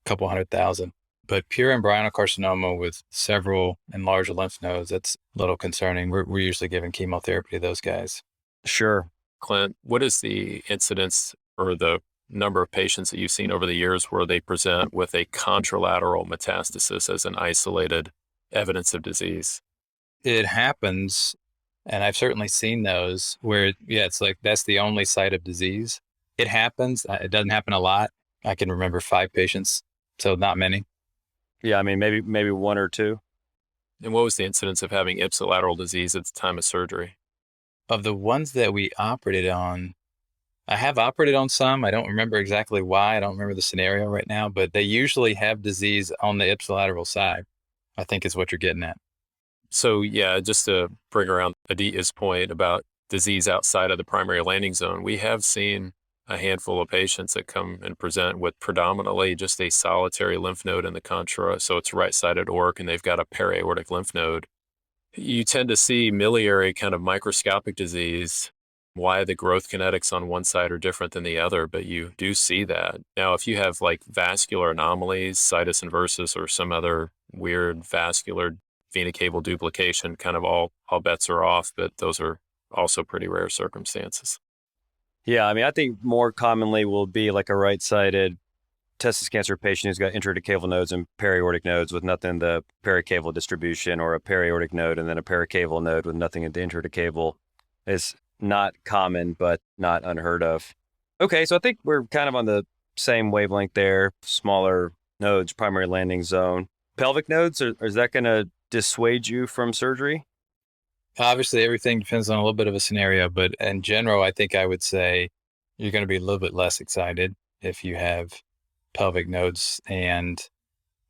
couple 100,000. But pure embryonal carcinoma with several enlarged lymph nodes, that's a little concerning. We're usually giving chemotherapy to those guys. Sure. Clint, what is the incidence or the number of patients that you've seen over the years where they present with a contralateral metastasis as an isolated evidence of disease? It happens, and I've certainly seen those where, it's like that's the only site of disease. It happens. It doesn't happen a lot. I can remember 5 patients, so not many. Yeah, I mean, maybe one or two. And what was the incidence of having ipsilateral disease at the time of surgery? Of the ones that we operated on, I have operated on some. I don't remember exactly why. I don't remember the scenario right now, but they usually have disease on the ipsilateral side, I think is what you're getting at. So yeah, just to bring around Aditya's point about disease outside of the primary landing zone, we have seen a handful of patients that come and present with predominantly just a solitary lymph node in the contra. So it's right-sided aortic and they've got a para-aortic lymph node. You tend to see miliary kind of microscopic disease, why the growth kinetics on one side are different than the other, but you do see that. Now, if you have like vascular anomalies, situs inversus, or some other weird vascular vena cava duplication, kind of all bets are off, but those are also pretty rare circumstances. Yeah, I mean, I think more commonly will be like a right-sided testis cancer patient who's got intra-caval nodes and periaortic nodes with nothing in the pericaval distribution, or a periaortic node and then a pericaval node with nothing in the intracaval is not common, but not unheard of. Okay, so I think we're kind of on the same wavelength there. Smaller nodes, primary landing zone. Pelvic nodes, is that going to dissuade you from surgery? Obviously, everything depends on a little bit of a scenario, but in general, I think I would say you're going to be a little bit less excited if you have pelvic nodes and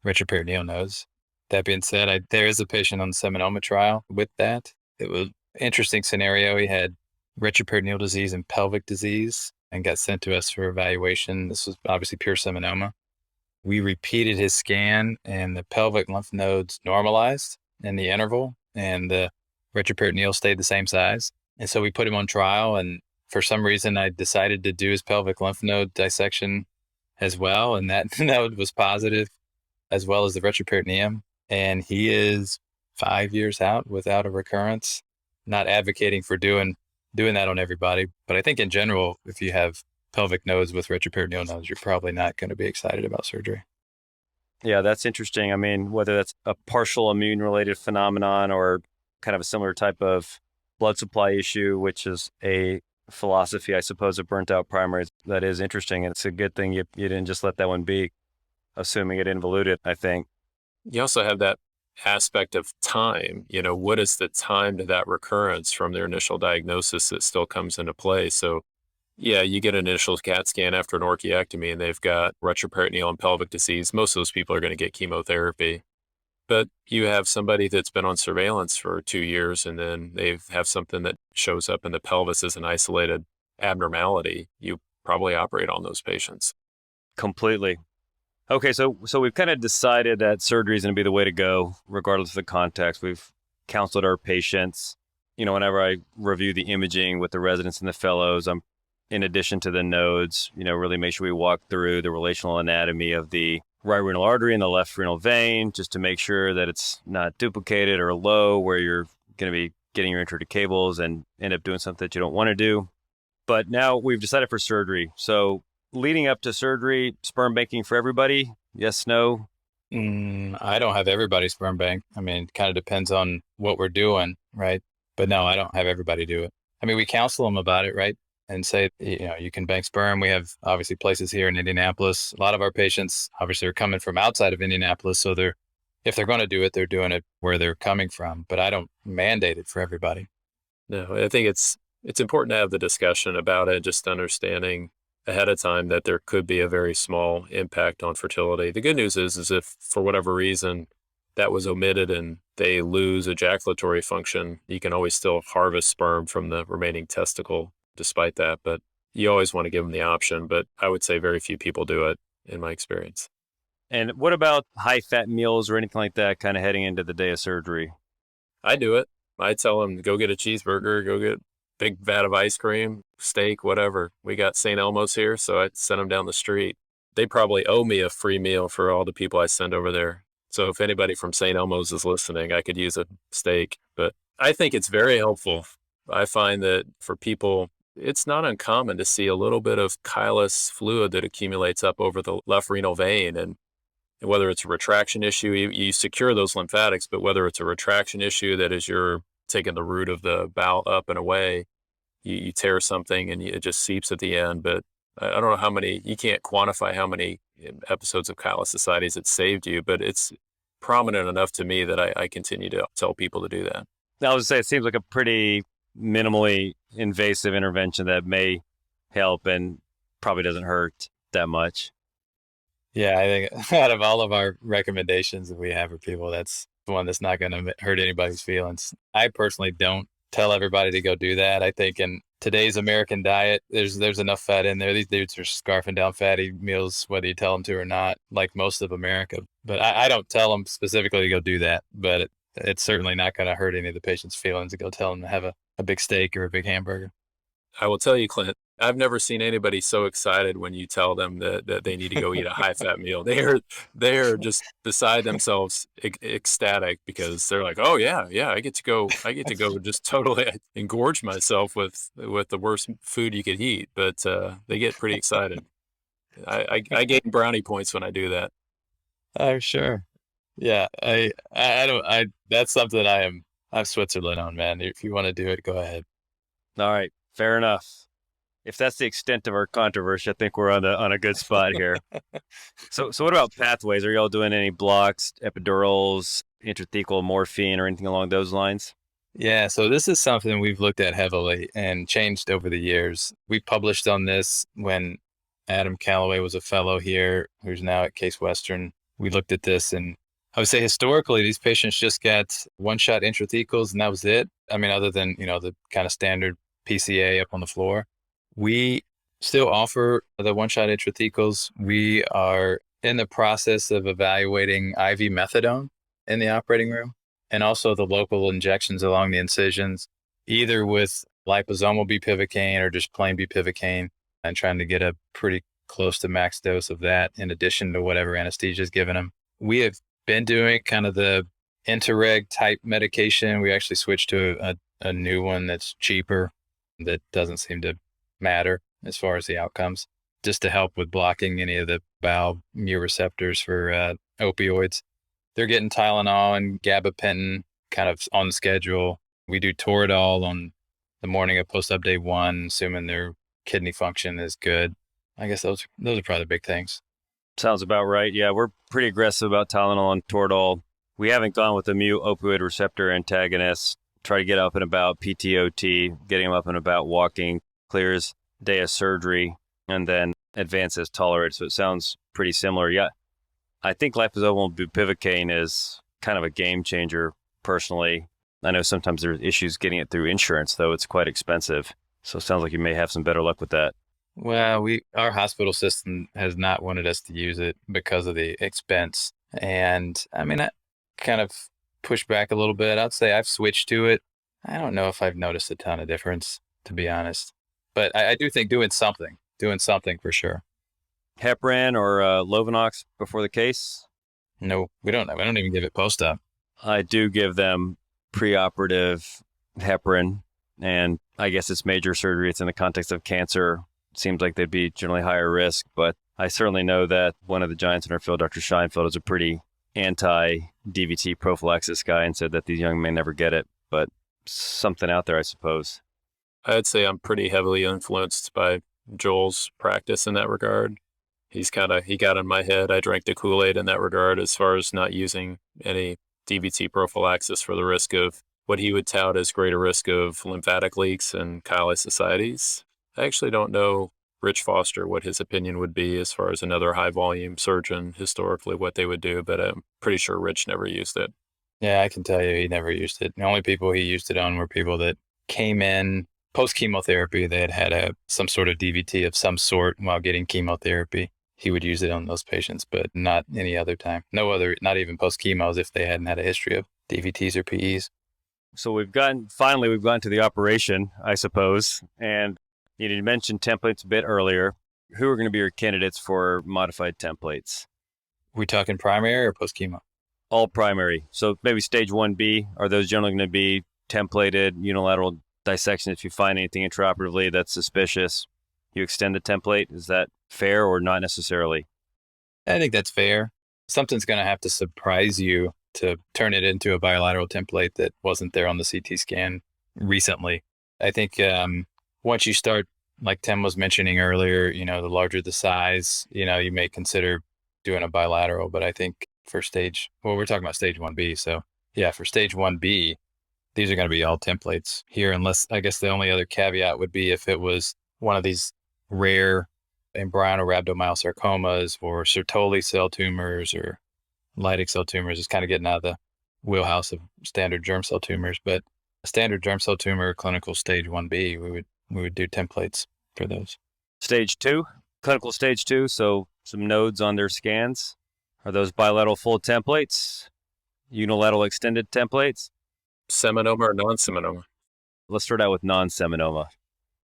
retroperitoneal nodes. That being said, there is a patient on the seminoma trial with that. It was an interesting scenario. He had retroperitoneal disease and pelvic disease and got sent to us for evaluation. This was obviously pure seminoma. We repeated his scan and the pelvic lymph nodes normalized in the interval and the retroperitoneal stayed the same size. And so we put him on trial, and for some reason I decided to do his pelvic lymph node dissection as well, and that node was positive as well as the retroperitoneum. And he is 5 years out without a recurrence. Not advocating for doing that on everybody, but I think in general, if you have pelvic nodes with retroperitoneal nodes, you're probably not going to be excited about surgery. Yeah, that's interesting. I mean, whether that's a partial immune-related phenomenon or kind of a similar type of blood supply issue, which is a philosophy, I suppose, of burnt out primaries, that is interesting. And it's a good thing you didn't just let that one be, assuming it involuted, I think. You also have that aspect of time. What is the time to that recurrence from their initial diagnosis that still comes into play? So yeah, you get an initial CAT scan after an orchiectomy and they've got retroperitoneal and pelvic disease. Most of those people are going to get chemotherapy. But you have somebody that's been on surveillance for 2 years and then they have something that shows up in the pelvis as an isolated abnormality. You probably operate on those patients. Completely. Okay, so we've kind of decided that surgery is going to be the way to go, regardless of the context. We've counseled our patients. Whenever I review the imaging with the residents and the fellows, I'm, in addition to the nodes, really make sure we walk through the relational anatomy of the right renal artery and the left renal vein, just to make sure that it's not duplicated or low, where you're going to be getting your intracables and end up doing something that you don't want to do. But now we've decided for surgery. So leading up to surgery, sperm banking for everybody? Yes, no? I don't have everybody sperm bank. I mean, it kind of depends on what we're doing, right? But no, I don't have everybody do it. I mean, we counsel them about it, right? And say, you can bank sperm. We have obviously places here in Indianapolis. A lot of our patients obviously are coming from outside of Indianapolis. So if they're going to do it, they're doing it where they're coming from. But I don't mandate it for everybody. No, I think it's important to have the discussion about it, just understanding ahead of time that there could be a very small impact on fertility. The good news is if for whatever reason that was omitted and they lose ejaculatory function, you can always still harvest sperm from the remaining testicle despite that. But you always want to give them the option. But I would say very few people do it in my experience. And what about high-fat meals or anything like that kind of heading into the day of surgery? I do it. I tell them, go get a cheeseburger, go get a big vat of ice cream, steak, whatever. We got St. Elmo's here, so I send them down the street. They probably owe me a free meal for all the people I send over there. So if anybody from St. Elmo's is listening, I could use a steak. But I think it's very helpful. I find that for people, it's not uncommon to see a little bit of chylous fluid that accumulates up over the left renal vein. And whether it's a retraction issue, you secure those lymphatics, but whether it's a retraction issue that is you're taking the root of the bowel up and away, you tear something and it just seeps at the end. But I don't know how many, you can't quantify how many episodes of cholestasis that saved you, but it's prominent enough to me that I continue to tell people to do that. I was say it seems like a pretty minimally invasive intervention that may help and probably doesn't hurt that much. Yeah, I think out of all of our recommendations that we have for people, that's the one that's not going to hurt anybody's feelings. I personally don't tell everybody to go do that. I think in today's American diet, there's enough fat in there. These dudes are scarfing down fatty meals, whether you tell them to or not, like most of America. But I don't tell them specifically to go do that. But it's certainly not going to hurt any of the patient's feelings to go tell them to have a big steak or a big hamburger. I will tell you, Clint, I've never seen anybody so excited when you tell them that they need to go eat a high-fat meal. They are just beside themselves, ecstatic, because they're like, oh yeah, I get to go just totally engorge myself with the worst food you could eat. But they get pretty excited. I gain brownie points when I do that. I'm sure. Yeah, I don't. That's something I'm Switzerland on, man. If you want to do it, go ahead. All right, fair enough. If that's the extent of our controversy, I think we're on a good spot here. So what about pathways? Are y'all doing any blocks, epidurals, intrathecal morphine, or anything along those lines? Yeah, so this is something we've looked at heavily and changed over the years. We published on this when Adam Calloway was a fellow here, who's now at Case Western. We looked at this, and I would say historically, these patients just got one-shot intrathecals, and that was it. I mean, other than, the kind of standard PCA up on the floor. We still offer the one-shot intrathecals. We are in the process of evaluating IV methadone in the operating room, and also the local injections along the incisions, either with liposomal bupivacaine or just plain bupivacaine, and trying to get a pretty close to max dose of that in addition to whatever anesthesia is given them. We have been doing kind of the Interreg type medication. We actually switched to a new one that's cheaper, that doesn't seem to matter as far as the outcomes, just to help with blocking any of the bowel mu receptors for opioids. They're getting Tylenol and gabapentin kind of on schedule. We do Toradol on the morning of post-op day 1, assuming their kidney function is good. I guess those are probably the big things. Sounds about right. Yeah, we're pretty aggressive about Tylenol and Toradol. We haven't gone with the mu opioid receptor antagonists. Try to get up and about PTOT, getting them up and about walking, clears day of surgery, and then advances tolerated. So it sounds pretty similar. Yeah, I think liposomal bupivacaine is kind of a game changer personally. I know sometimes there's issues getting it through insurance, though. It's quite expensive. So it sounds like you may have some better luck with that. Well, our hospital system has not wanted us to use it because of the expense. And I mean, I kind of pushed back a little bit. I'd say I've switched to it. I don't know if I've noticed a ton of difference, to be honest. But I do think doing something for sure. Heparin or Lovenox before the case? No, we don't even give it post-op. I do give them preoperative heparin, and I guess it's major surgery. It's in the context of cancer. Seems like they'd be generally higher risk, but I certainly know that one of the giants in our field, Dr. Scheinfeld, is a pretty anti-DVT prophylaxis guy and said that these young men never get it, but something out there, I suppose. I'd say I'm pretty heavily influenced by Joel's practice in that regard. He got in my head. I drank the Kool-Aid in that regard as far as not using any DVT prophylaxis for the risk of what he would tout as greater risk of lymphatic leaks and cholestasis. I actually don't know Rich Foster, what his opinion would be as far as another high volume surgeon historically, what they would do, but I'm pretty sure Rich never used it. Yeah, I can tell you he never used it. The only people he used it on were people that came in post-chemotherapy. They had some sort of DVT of some sort while getting chemotherapy. He would use it on those patients, but not any other time. No other, not even post-chemos if they hadn't had a history of DVTs or PEs. So we've gotten to the operation, I suppose. And you mentioned templates a bit earlier. Who are going to be your candidates for modified templates? We talking primary or post-chemo? All primary. So maybe stage 1B, are those generally going to be templated unilateral dissection? If you find anything intraoperatively that's suspicious, you extend the template. Is that fair or not necessarily? I think that's fair. Something's going to have to surprise you to turn it into a bilateral template that wasn't there on the CT scan recently. I think once you start, like Tim was mentioning earlier, the larger the size, you may consider doing a bilateral. But I think for we're talking about stage 1B. So yeah, for stage 1B, these are going to be all templates here, unless I guess the only other caveat would be if it was one of these rare embryonal rhabdomyosarcomas or Sertoli cell tumors or Leydig cell tumors. Is kind of getting out of the wheelhouse of standard germ cell tumors. But a standard germ cell tumor, clinical stage 1B, we would do templates for those. Stage 2, clinical stage 2, so some nodes on their scans. Are those bilateral full templates? Unilateral extended templates? Seminoma or non-seminoma? Let's start out with non-seminoma.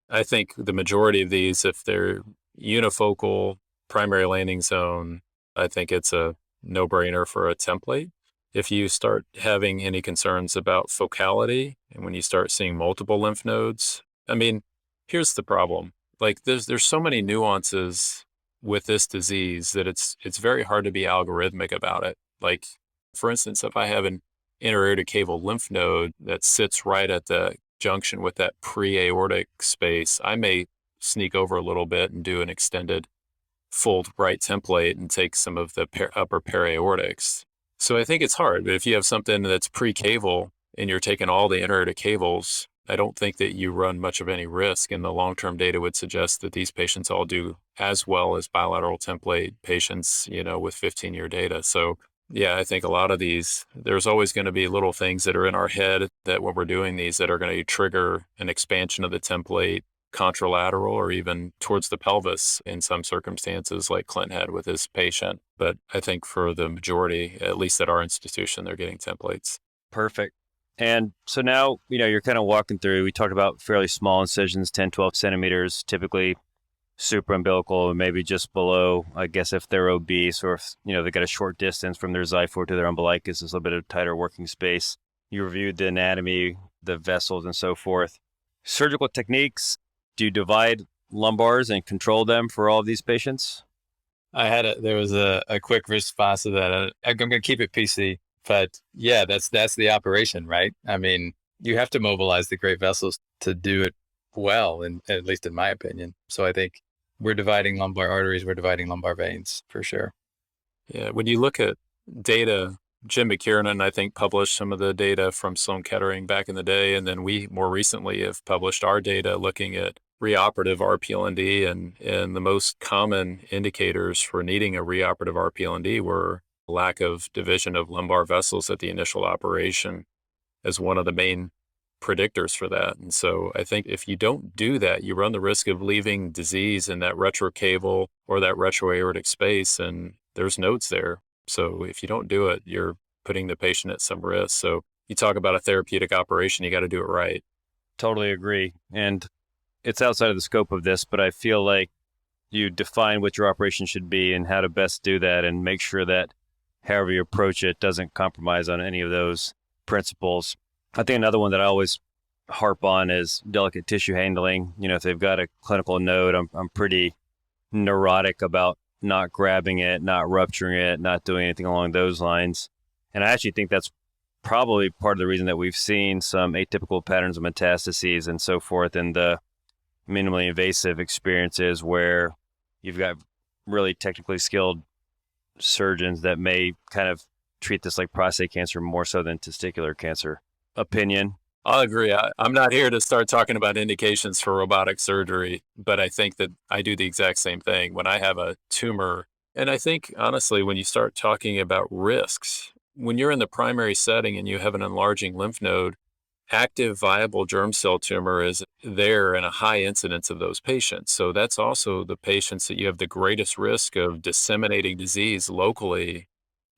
I think the majority of these, if they're unifocal, primary landing zone, I think it's a no-brainer for a template. If you start having any concerns about focality, and when you start seeing multiple lymph nodes, I mean, here's the problem. Like there's so many nuances with this disease that it's very hard to be algorithmic about it. Like, for instance, if I have an interaortic caval lymph node that sits right at the junction with that pre-aortic space, I may sneak over a little bit and do an extended fold right template and take some of the upper para-aortics. So I think it's hard, but if you have something that's pre-caval and you're taking all the interaortic cavals, I don't think that you run much of any risk, and the long-term data would suggest that these patients all do as well as bilateral template patients, with 15-year data. So yeah, I think a lot of these, there's always going to be little things that are in our head that when we're doing these that are going to trigger an expansion of the template contralateral or even towards the pelvis in some circumstances like Clint had with his patient. But I think for the majority, at least at our institution, they're getting templates. Perfect. And so now, you're kind of walking through, we talked about fairly small incisions, 10, 12 centimeters, typically supraumbilical and maybe just below, I guess, if they're obese or if, they got a short distance from their xiphoid to their umbilicus, there's a little bit of tighter working space. You reviewed the anatomy, the vessels and so forth. Surgical techniques, do you divide lumbars and control them for all of these patients? There was a quick response to that. I'm going to keep it PC, but yeah, that's the operation, right? I mean, you have to mobilize the great vessels to do it well, and at least in my opinion. So I think we're dividing lumbar arteries, we're dividing lumbar veins for sure. Yeah, when you look at data, Jim McKiernan, I think, published some of the data from Sloan Kettering back in the day, and then we more recently have published our data looking at reoperative RPLND, and the most common indicators for needing a reoperative RPLND were lack of division of lumbar vessels at the initial operation as one of the main predictors for that. And so I think if you don't do that, you run the risk of leaving disease in that retrocaval or that retroaortic space, and there's nodes there. So if you don't do it, you're putting the patient at some risk. So you talk about a therapeutic operation, you got to do it right. Totally agree. And it's outside of the scope of this, but I feel like you define what your operation should be and how to best do that and make sure that however you approach it doesn't compromise on any of those principles. I think another one that I always harp on is delicate tissue handling. If they've got a clinical node, I'm pretty neurotic about not grabbing it, not rupturing it, not doing anything along those lines. And I actually think that's probably part of the reason that we've seen some atypical patterns of metastases and so forth in the minimally invasive experiences where you've got really technically skilled surgeons that may kind of treat this like prostate cancer more so than testicular cancer. Opinion? I'll agree. I'm not here to start talking about indications for robotic surgery, but I think that I do the exact same thing when I have a tumor. And I think, honestly, when you start talking about risks, when you're in the primary setting and you have an enlarging lymph node, active viable germ cell tumor is there in a high incidence of those patients. So that's also the patients that you have the greatest risk of disseminating disease locally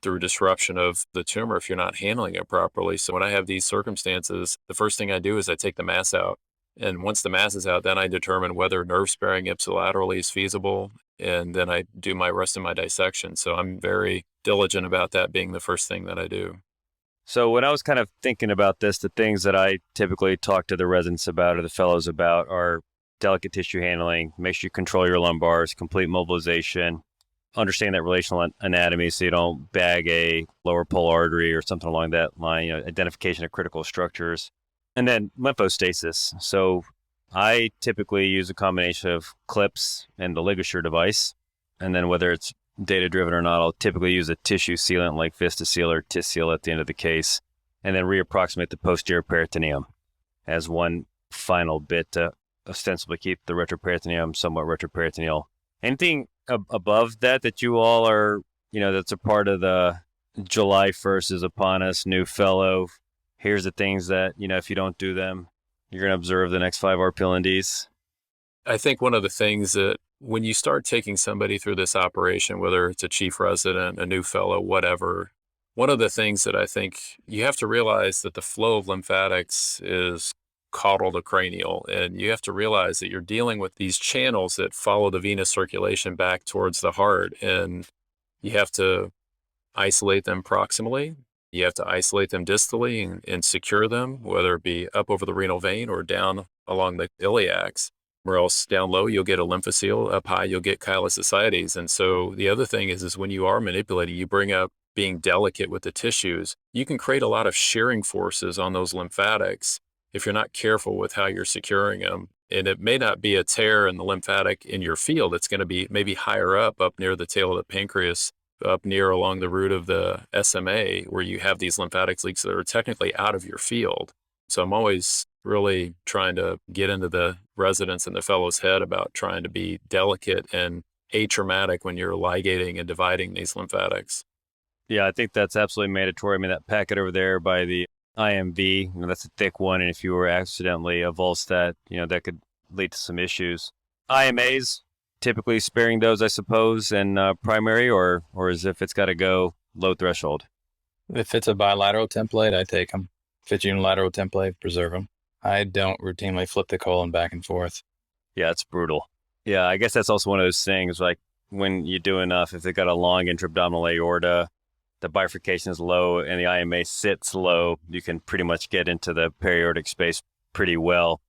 through disruption of the tumor if you're not handling it properly. So when I have these circumstances, the first thing I do is I take the mass out. And once the mass is out, then I determine whether nerve sparing ipsilaterally is feasible. And then I do my rest of my dissection. So I'm very diligent about that being the first thing that I do. So when I was kind of thinking about this, the things that I typically talk to the residents about or the fellows about are delicate tissue handling, make sure you control your lumbars, complete mobilization, understand that relational anatomy so you don't bag a lower pole artery or something along that line, identification of critical structures, and then lymphostasis. So I typically use a combination of clips and the ligature device, and then whether it's data-driven or not, I'll typically use a tissue sealant like VistaSeal or TisSeal at the end of the case, and then reapproximate the posterior peritoneum as one final bit to ostensibly keep the retroperitoneum somewhat retroperitoneal. Anything above that you all are, that's a part of the July 1st is upon us, new fellow. Here's the things that, if you don't do them, you're going to observe the next 5 RPLNDs? I think one of the things that when you start taking somebody through this operation, whether it's a chief resident, a new fellow, whatever, one of the things that I think you have to realize that the flow of lymphatics is caudal to cranial. And you have to realize that you're dealing with these channels that follow the venous circulation back towards the heart. And you have to isolate them proximally. You have to isolate them distally and secure them, whether it be up over the renal vein or down along the iliacs. Or else down low, you'll get a lymphocyte. Up high, you'll get chylosocietes. And so the other thing is when you are manipulating, you bring up being delicate with the tissues. You can create a lot of shearing forces on those lymphatics if you're not careful with how you're securing them. And it may not be a tear in the lymphatic in your field. It's going to be maybe higher up near the tail of the pancreas, up near along the root of the SMA, where you have these lymphatic leaks that are technically out of your field. So I'm always really trying to get into the residents and the fellow's head about trying to be delicate and atraumatic when you're ligating and dividing these lymphatics. Yeah, I think that's absolutely mandatory. I mean, that packet over there by the IMV, that's a thick one. And if you were accidentally avulsed that, that could lead to some issues. IMAs, typically sparing those, I suppose, in primary or as if it's got to go low threshold. If it's a bilateral template, I take them. If it's unilateral template, preserve them. I don't routinely flip the colon back and forth. Yeah, it's brutal. Yeah, I guess that's also one of those things, like when you do enough, if they've got a long intra-abdominal aorta, the bifurcation is low and the IMA sits low, you can pretty much get into the periaortic space pretty well.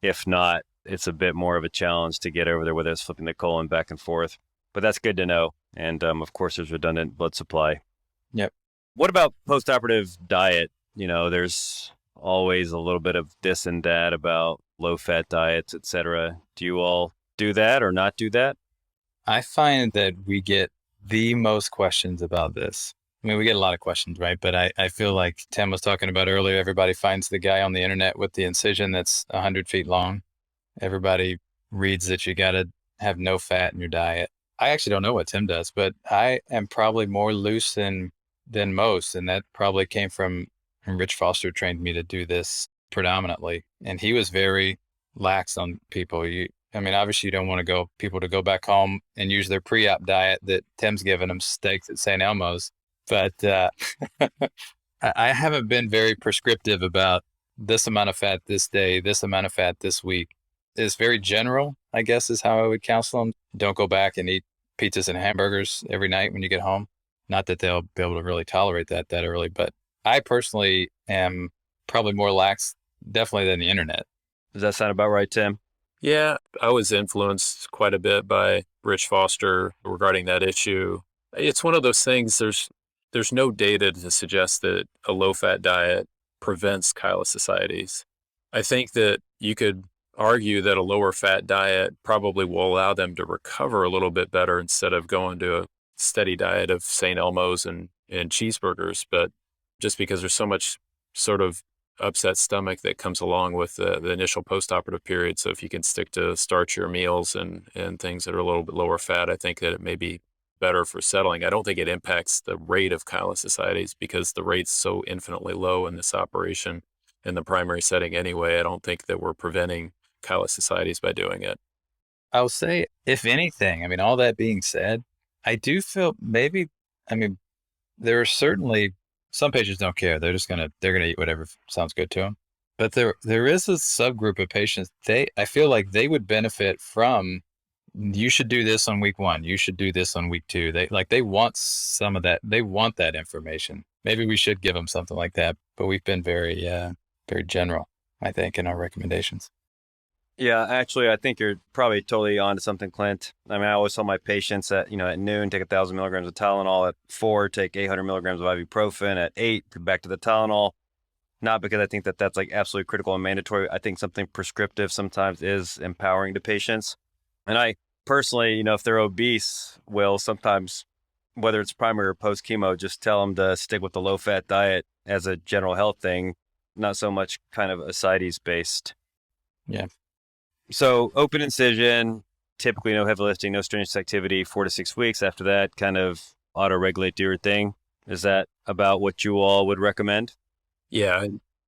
If not, it's a bit more of a challenge to get over there, whether it's flipping the colon back and forth. But that's good to know. And of course, there's redundant blood supply. Yep. What about postoperative diet? There's always a little bit of this and that about low-fat diets, et cetera. Do you all do that or not do that? I find that we get the most questions about this. I mean, we get a lot of questions, right? But I feel like Tim was talking about earlier, everybody finds the guy on the internet with the incision that's 100 feet long. Everybody reads that you got to have no fat in your diet. I actually don't know what Tim does, but I am probably more loose than most. And that probably came from Rich Foster trained me to do this predominantly. And he was very lax on people. Obviously you don't want people to go back home and use their pre-op diet that Tim's given them, steaks at St. Elmo's. But I haven't been very prescriptive about this amount of fat this day, this amount of fat this week. It's very general, I guess, is how I would counsel them. Don't go back and eat pizzas and hamburgers every night when you get home. Not that they'll be able to really tolerate that early, but I personally am probably more lax, definitely than the internet. Does that sound about right, Tim? Yeah, I was influenced quite a bit by Rich Foster regarding that issue. It's one of those things, there's no data to suggest that a low-fat diet prevents chylosocieties. I think that you could argue that a lower fat diet probably will allow them to recover a little bit better instead of going to a steady diet of St. Elmo's and cheeseburgers. But just because there's so much sort of upset stomach that comes along with the initial postoperative period. So if you can stick to starchier meals and things that are a little bit lower fat, I think that it may be better for settling. I don't think it impacts the rate of chylosocieties because the rate's so infinitely low in this operation in the primary setting anyway. I don't think that we're preventing chylosocieties by doing it. I'll say, if anything, all that being said, I do feel there are certainly some patients don't care. They're going to eat whatever sounds good to them. But there is a subgroup of patients, I feel like they would benefit from, you should do this on week 1. You should do this on week 2. They want some of that. They want that information. Maybe we should give them something like that, but we've been very, very general, I think, in our recommendations. Yeah, actually, I think you're probably totally onto something, Clint. I always tell my patients that, at noon, take 1,000 milligrams of Tylenol. At 4, take 800 milligrams of ibuprofen. At 8, go back to the Tylenol. Not because I think that that's like absolutely critical and mandatory. I think something prescriptive sometimes is empowering to patients. And I personally, if they're obese, will sometimes, whether it's primary or post chemo, just tell them to stick with the low fat diet as a general health thing, not so much kind of ascites based. Yeah. So open incision, typically no heavy lifting, no strenuous activity, 4 to 6 weeks. After that, kind of auto-regulate, do your thing. Is that about what you all would recommend? Yeah,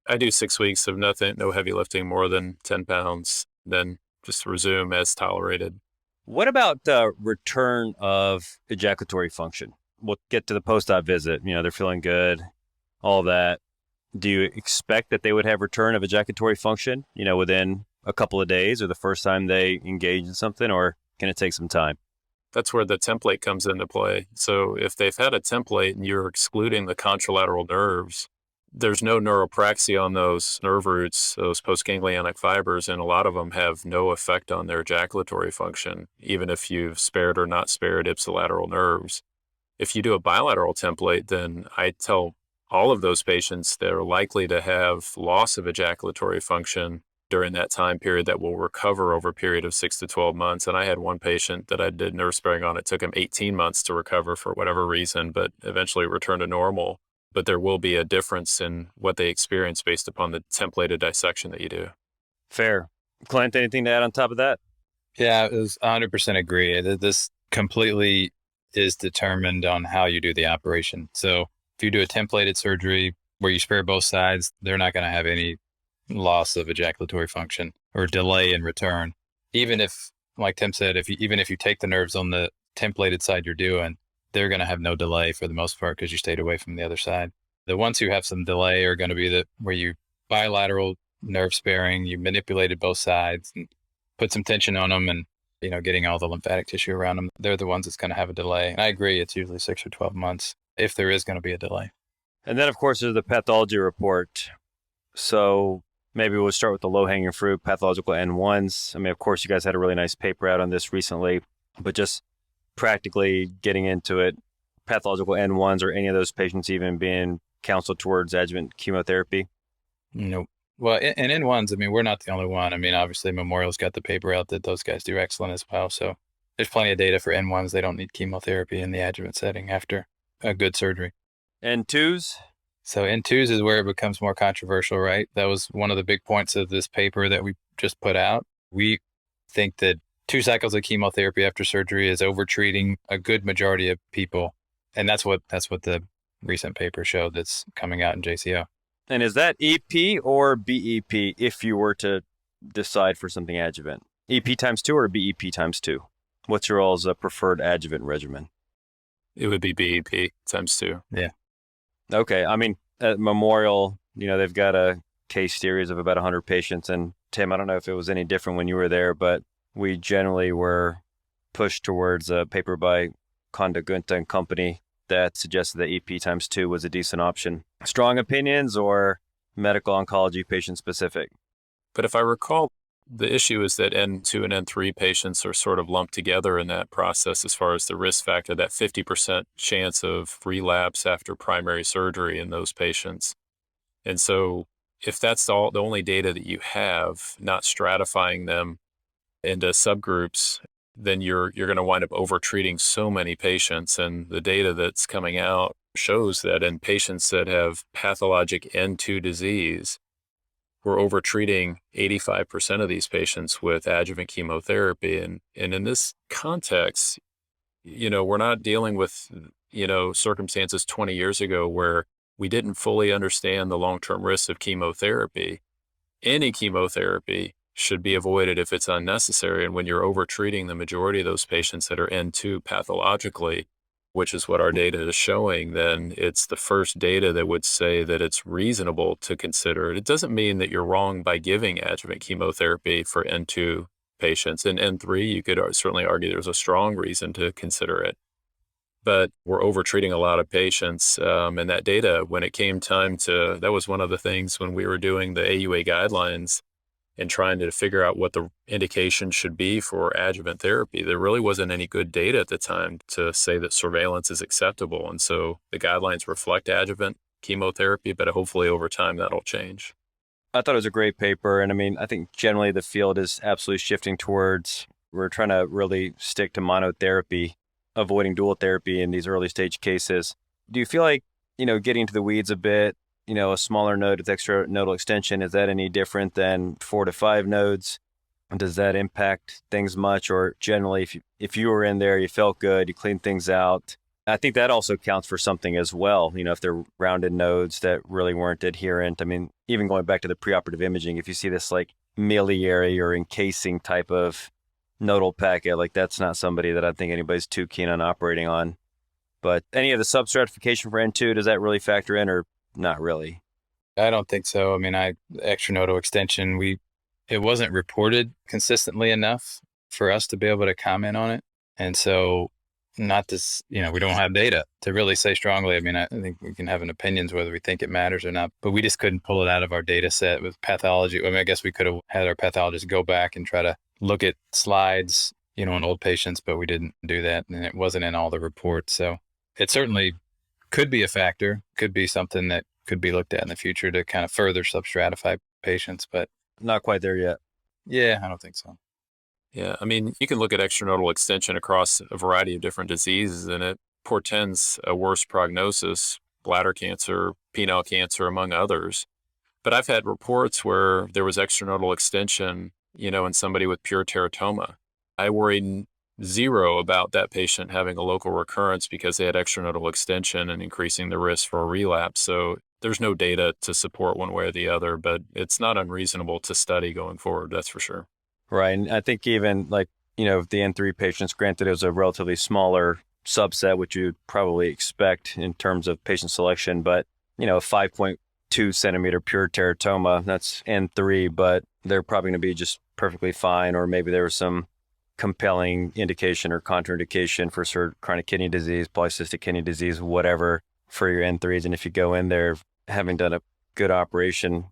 I do 6 weeks of nothing, no heavy lifting more than 10 pounds, then just resume as tolerated. What about the return of ejaculatory function? We'll get to the post-op visit. They're feeling good, all that. Do you expect that they would have return of ejaculatory function, within a couple of days or the first time they engage in something, or can it take some time? That's where the template comes into play. So if they've had a template and you're excluding the contralateral nerves, there's no neuropraxia on those nerve roots, those postganglionic fibers, and a lot of them have no effect on their ejaculatory function, even if you've spared or not spared ipsilateral nerves. If you do a bilateral template, then I tell all of those patients they're likely to have loss of ejaculatory function during that time period that will recover over a period of 6 to 12 months. And I had one patient that I did nerve sparing on. It took him 18 months to recover for whatever reason, but eventually returned to normal. But there will be a difference in what they experience based upon the templated dissection that you do. Fair. Clint, anything to add on top of that? Yeah, it was 100% agree. This completely is determined on how you do the operation. So if you do a templated surgery where you spare both sides, they're not going to have any loss of ejaculatory function or delay in return. Even if, like Tim said, even if you take the nerves on the templated side you're doing, they're going to have no delay for the most part because you stayed away from the other side. The ones who have some delay are going to be where you bilateral nerve sparing, you manipulated both sides and put some tension on them and, getting all the lymphatic tissue around them. They're the ones that's going to have a delay. And I agree, it's usually 6 or 12 months if there is going to be a delay. And then, of course, there's the pathology report. So maybe we'll start with the low-hanging fruit, pathological N1s. I mean, of course, you guys had a really nice paper out on this recently, but just practically getting into it, pathological N1s or any of those patients even being counseled towards adjuvant chemotherapy? Nope. Well, and N1s, I mean, we're not the only one. I mean, obviously Memorial's got the paper out that those guys do excellent as well. So there's plenty of data for N1s. They don't need chemotherapy in the adjuvant setting after a good surgery. N2s? So N2s is where it becomes more controversial, right? That was one of the big points of this paper that we just put out. We think that 2 cycles of chemotherapy after surgery is overtreating a good majority of people. And that's what the recent paper showed that's coming out in JCO. And is that EP or BEP if you were to decide for something adjuvant? EP times 2 or BEP times 2? What's your all's preferred adjuvant regimen? It would be BEP times 2. Yeah. Okay. I mean, at Memorial, they've got a case series of about 100 patients. And Tim, I don't know if it was any different when you were there, but we generally were pushed towards a paper by Konda Gunta and company that suggested that EP times 2 was a decent option. Strong opinions or medical oncology patient specific? But if I recall, the issue is that N2 and N3 patients are sort of lumped together in that process as far as the risk factor, that 50% chance of relapse after primary surgery in those patients. And so if that's the only data that you have, not stratifying them into subgroups, then you're going to wind up overtreating so many patients. And the data that's coming out shows that in patients that have pathologic N2 disease, we're overtreating 85% of these patients with adjuvant chemotherapy. And in this context, we're not dealing with, circumstances 20 years ago where we didn't fully understand the long-term risks of chemotherapy. Any chemotherapy should be avoided if it's unnecessary. And when you're overtreating the majority of those patients that are N2 pathologically, which is what our data is showing, then it's the first data that would say that it's reasonable to consider it. It doesn't mean that you're wrong by giving adjuvant chemotherapy for N2 patients. In N3, you could certainly argue there's a strong reason to consider it. But we're overtreating a lot of patients. And that data, when it came time that was one of the things when we were doing the AUA guidelines and trying to figure out what the indication should be for adjuvant therapy, there really wasn't any good data at the time to say that surveillance is acceptable. And so the guidelines reflect adjuvant chemotherapy, but hopefully over time that'll change. I thought it was a great paper. And I mean, I think generally the field is absolutely shifting towards We're trying to really stick to monotherapy, avoiding dual therapy in these early stage cases. Do you feel like, getting to the weeds a bit, a smaller node with extra nodal extension, is that any different than 4 to 5 nodes? Does that impact things much? Or generally, if you were in there, you felt good, you cleaned things out, I think that also counts for something as well. If they're rounded nodes that really weren't adherent. I mean, even going back to the preoperative imaging, if you see this like miliary or encasing type of nodal packet, like that's not somebody that I think anybody's too keen on operating on. But any of the substratification for N2, does that really factor in or not really? I don't think so. I mean, extranodal extension, it wasn't reported consistently enough for us to be able to comment on it. And so not this, we don't have data to really say strongly. I mean, I think we can have an opinions whether we think it matters or not, but we just couldn't pull it out of our data set with pathology. I mean, I guess we could have had our pathologist go back and try to look at slides, on old patients, but we didn't do that. And it wasn't in all the reports. So it certainly could be a factor, could be something that could be looked at in the future to kind of further substratify patients, but not quite there yet. Yeah, I don't think so. Yeah, I mean, you can look at extranodal extension across a variety of different diseases, and it portends a worse prognosis, bladder cancer, penile cancer, among others. But I've had reports where there was extranodal extension, in somebody with pure teratoma. I worried zero about that patient having a local recurrence because they had extranodal extension and increasing the risk for a relapse. So there's no data to support one way or the other, but it's not unreasonable to study going forward, that's for sure. Right. And I think even like, the N3 patients, granted it was a relatively smaller subset, which you'd probably expect in terms of patient selection, but, a 5.2 centimeter pure teratoma, that's N3, but they're probably going to be just perfectly fine. Or maybe there was some compelling indication or contraindication for chronic kidney disease, polycystic kidney disease, whatever, for your N3s. And if you go in there having done a good operation,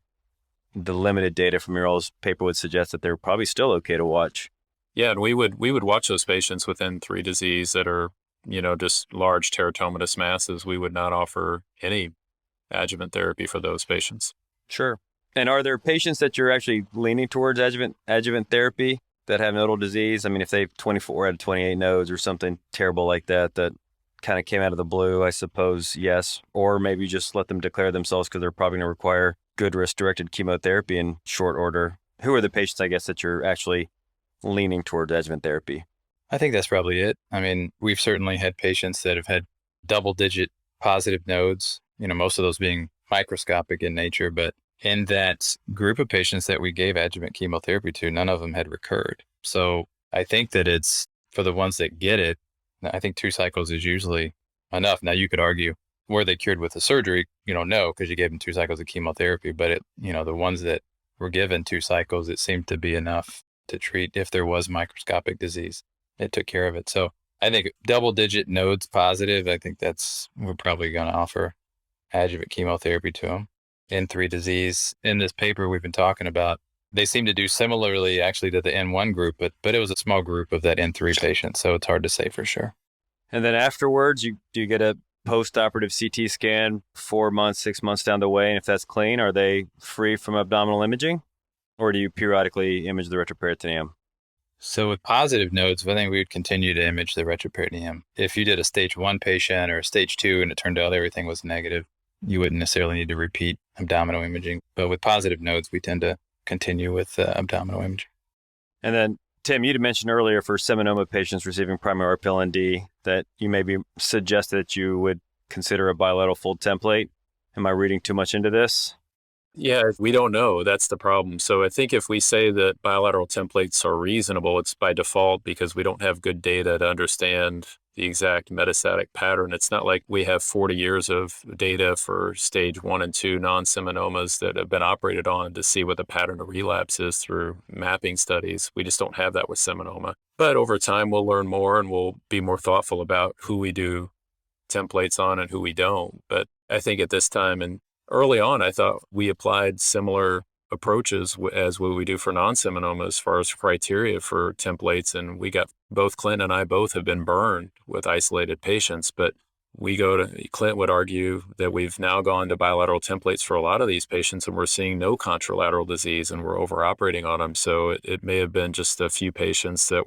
the limited data from your old paper would suggest that they're probably still okay to watch. Yeah, and we would watch those patients with N3 disease that are, just large teratomatous masses. We would not offer any adjuvant therapy for those patients. Sure. And are there patients that you're actually leaning towards adjuvant therapy that have nodal disease? I mean, if they have 24 out of 28 nodes or something terrible like that kind of came out of the blue, I suppose, yes. Or maybe just let them declare themselves because they're probably going to require good risk-directed chemotherapy in short order. Who are the patients, I guess, that you're actually leaning toward adjuvant therapy? I think that's probably it. I mean, we've certainly had patients that have had double-digit positive nodes, most of those being microscopic in nature, but in that group of patients that we gave adjuvant chemotherapy to, none of them had recurred. So I think that it's, for the ones that get it, I think 2 cycles is usually enough. Now, you could argue, were they cured with the surgery? No, because you gave them 2 cycles of chemotherapy. But the ones that were given 2 cycles, it seemed to be enough to treat if there was microscopic disease. It took care of it. So I think double-digit nodes positive, I think we're probably going to offer adjuvant chemotherapy to them. N3 disease, in this paper we've been talking about, they seem to do similarly actually to the N1 group, but it was a small group of that N3 patient, so it's hard to say for sure. And then afterwards, do you get a post-operative CT scan 4 months, 6 months down the way? And if that's clean, are they free from abdominal imaging? Or do you periodically image the retroperitoneum? So with positive nodes, I think we would continue to image the retroperitoneum. If you did a stage 1 patient or a stage 2 and it turned out everything was negative, you wouldn't necessarily need to repeat abdominal imaging. But with positive nodes, we tend to continue with abdominal imaging. And then, Tim, you'd mentioned earlier for seminoma patients receiving primary RPLND that you maybe suggested that you would consider a bilateral fold template. Am I reading too much into this? Yeah, we don't know. That's the problem. So I think if we say that bilateral templates are reasonable, it's by default because we don't have good data to understand the exact metastatic pattern. It's not like we have 40 years of data for stage 1 and 2 non-seminomas that have been operated on to see what the pattern of relapse is through mapping studies. We just don't have that with seminoma. But over time, we'll learn more and we'll be more thoughtful about who we do templates on and who we don't. But I think at this time, and early on, I thought we applied similar approaches as what we do for non-seminoma as far as criteria for templates. And both Clint and I both have been burned with isolated patients, but Clint would argue that we've now gone to bilateral templates for a lot of these patients, and we're seeing no contralateral disease, and we're over operating on them. So it may have been just a few patients that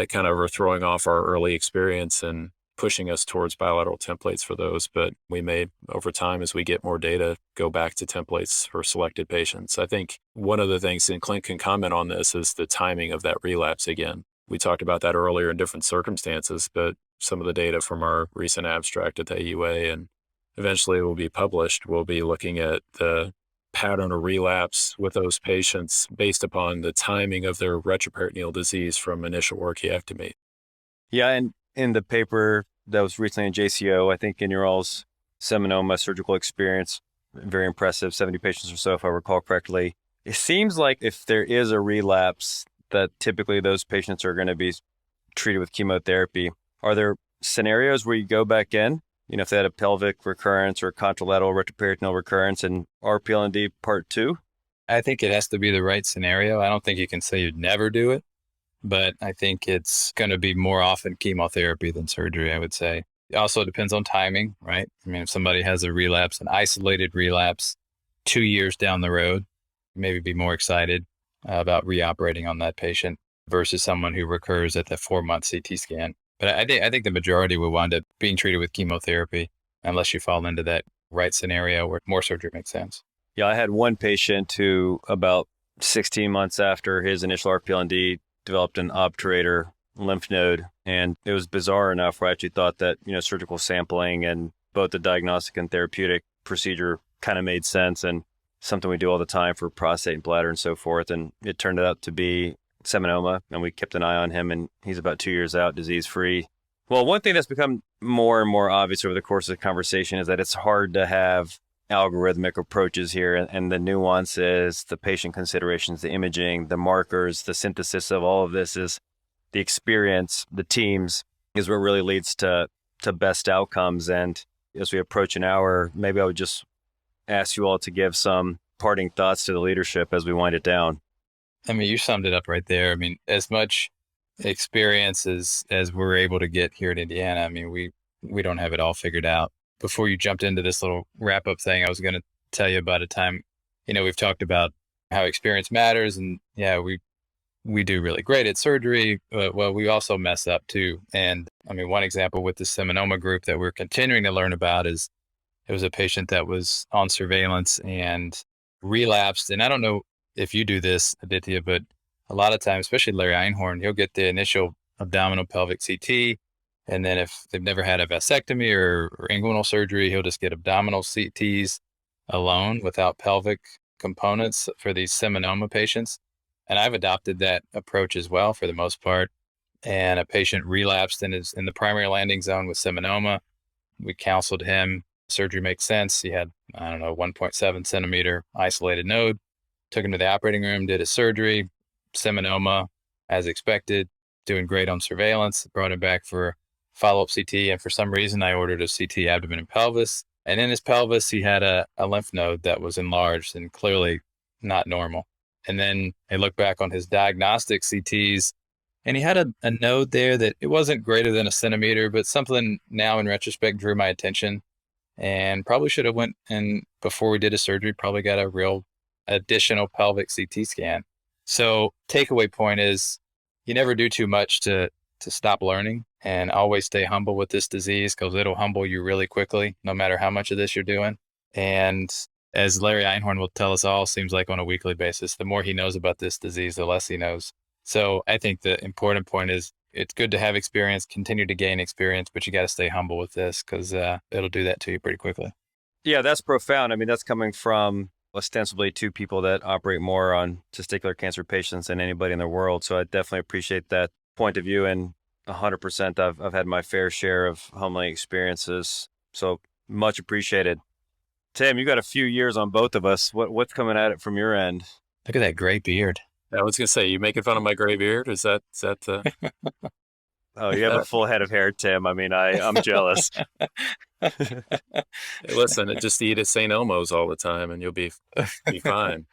kind of were throwing off our early experience and pushing us towards bilateral templates for those. But we may, over time, as we get more data, go back to templates for selected patients. I think one of the things, and Clint can comment on this, is the timing of that relapse again. We talked about that earlier in different circumstances, but some of the data from our recent abstract at the AUA, and eventually it will be published, we'll be looking at the pattern of relapse with those patients based upon the timing of their retroperitoneal disease from initial orchiectomy. Yeah, and in the paper that was recently in JCO, I think in your all's seminoma surgical experience, very impressive, 70 patients or so, if I recall correctly. It seems like if there is a relapse, that typically those patients are going to be treated with chemotherapy. Are there scenarios where you go back in, if they had a pelvic recurrence or contralateral retroperitoneal recurrence in RPLND part 2? I think it has to be the right scenario. I don't think you can say you'd never do it, but I think it's going to be more often chemotherapy than surgery, I would say. It also depends on timing, right? I mean, if somebody has a relapse, an isolated relapse 2 years down the road, maybe be more excited about reoperating on that patient versus someone who recurs at the 4-month CT scan. But I think the majority will wind up being treated with chemotherapy unless you fall into that right scenario where more surgery makes sense. Yeah, I had one patient who about 16 months after his initial RPLND developed an obturator lymph node. And it was bizarre enough where I actually thought that, surgical sampling and both the diagnostic and therapeutic procedure kind of made sense, and something we do all the time for prostate and bladder and so forth. And it turned out to be seminoma, and we kept an eye on him, and he's about 2 years out, disease-free. Well, one thing that's become more and more obvious over the course of the conversation is that it's hard to have algorithmic approaches here, and the nuances, the patient considerations, the imaging, the markers, the synthesis of all of this is the experience, the teams is what really leads to best outcomes. And as we approach an hour, maybe I would just ask you all to give some parting thoughts to the leadership as we wind it down. I mean, you summed it up right there. I mean, as much experience as we're able to get here in Indiana, I mean, we don't have it all figured out. Before you jumped into this little wrap-up thing, I was going to tell you about a time, we've talked about how experience matters, and yeah, we do really great at surgery. Well, we also mess up too. And I mean, one example with the seminoma group that we're continuing to learn about is it was a patient that was on surveillance and relapsed. And I don't know if you do this, Aditya, but a lot of times, especially Larry Einhorn, he'll get the initial abdominal pelvic CT. And then if they've never had a vasectomy or inguinal surgery, he'll just get abdominal CTs alone without pelvic components for these seminoma patients. And I've adopted that approach as well for the most part. And a patient relapsed in the primary landing zone with seminoma. We counseled him. Surgery makes sense. He had, 1.7 centimeter isolated node. Took him to the operating room, did his surgery, seminoma as expected, doing great on surveillance. Brought him back for follow-up CT. And for some reason, I ordered a CT abdomen and pelvis. And in his pelvis, he had a lymph node that was enlarged and clearly not normal. And then I look back on his diagnostic CTs, and he had a node there that it wasn't greater than a centimeter, but something now in retrospect drew my attention, and probably should have went and before we did his surgery, probably got a real additional pelvic CT scan. So takeaway point is you never do too much to stop learning, and always stay humble with this disease because it'll humble you really quickly, no matter how much of this you're doing. And as Larry Einhorn will tell us all, seems like on a weekly basis, the more he knows about this disease, the less he knows. So I think the important point is it's good to have experience, continue to gain experience, but you got to stay humble with this because it'll do that to you pretty quickly. Yeah, that's profound. I mean, that's coming from ostensibly two people that operate more on testicular cancer patients than anybody in the world. So I definitely appreciate that point of view. And 100%, I've had my fair share of humbling experiences. So much appreciated. Tim, you got a few years on both of us. What's coming at it from your end? Look at that gray beard. I was going to say, you making fun of my gray beard? Is that Oh, you have a full head of hair, Tim. I mean, I'm jealous. Listen, just eat at St. Elmo's all the time and you'll be fine.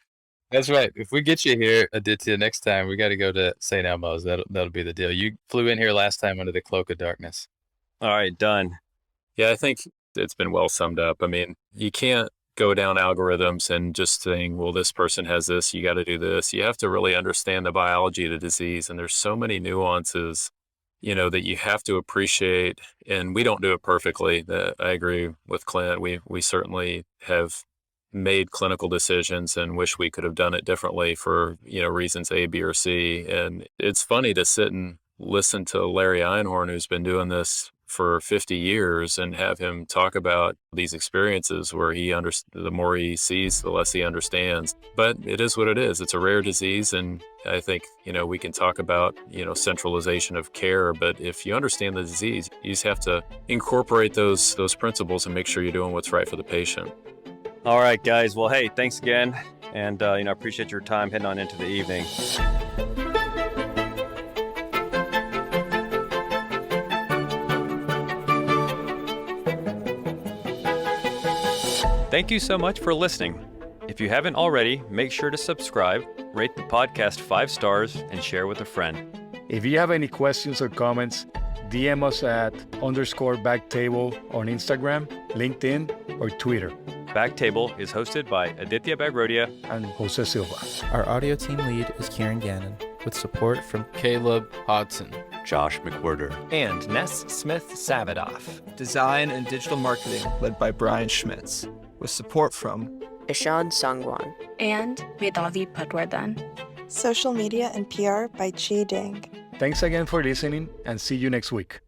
That's right. If we get you here, Aditya, next time, we got to go to St. Elmo's. That'll be the deal. You flew in here last time under the cloak of darkness. All right, done. Yeah, I think it's been well summed up. I mean, you can't go down algorithms and just saying, well, this person has this, you got to do this. You have to really understand the biology of the disease. And there's so many nuances, that you have to appreciate. And we don't do it perfectly. I agree with Clint. We certainly have made clinical decisions and wish we could have done it differently for, reasons A, B, or C. And it's funny to sit and listen to Larry Einhorn, who's been doing this for 50 years, and have him talk about these experiences where the more he sees, the less he understands. But it is what it is. It's a rare disease. And I think, we can talk about, centralization of care, but if you understand the disease, you just have to incorporate those principles and make sure you're doing what's right for the patient. All right, guys. Well, hey, thanks again. And, I appreciate your time heading on into the evening. Thank you so much for listening. If you haven't already, make sure to subscribe, rate the podcast 5 stars, and share with a friend. If you have any questions or comments, DM us at _BackTable on Instagram, LinkedIn, or Twitter. BackTable is hosted by Aditya Bagrodia and Jose Silva. Our audio team lead is Kieran Gannon, with support from Caleb Hodson, Josh McWhirter, and Ness Smith-Savadoff. Design and digital marketing led by Brian Schmitz, with support from Ishad Sangwan and Vedavi Patwardhan. Social media and PR by Chi Ding. Thanks again for listening, and see you next week.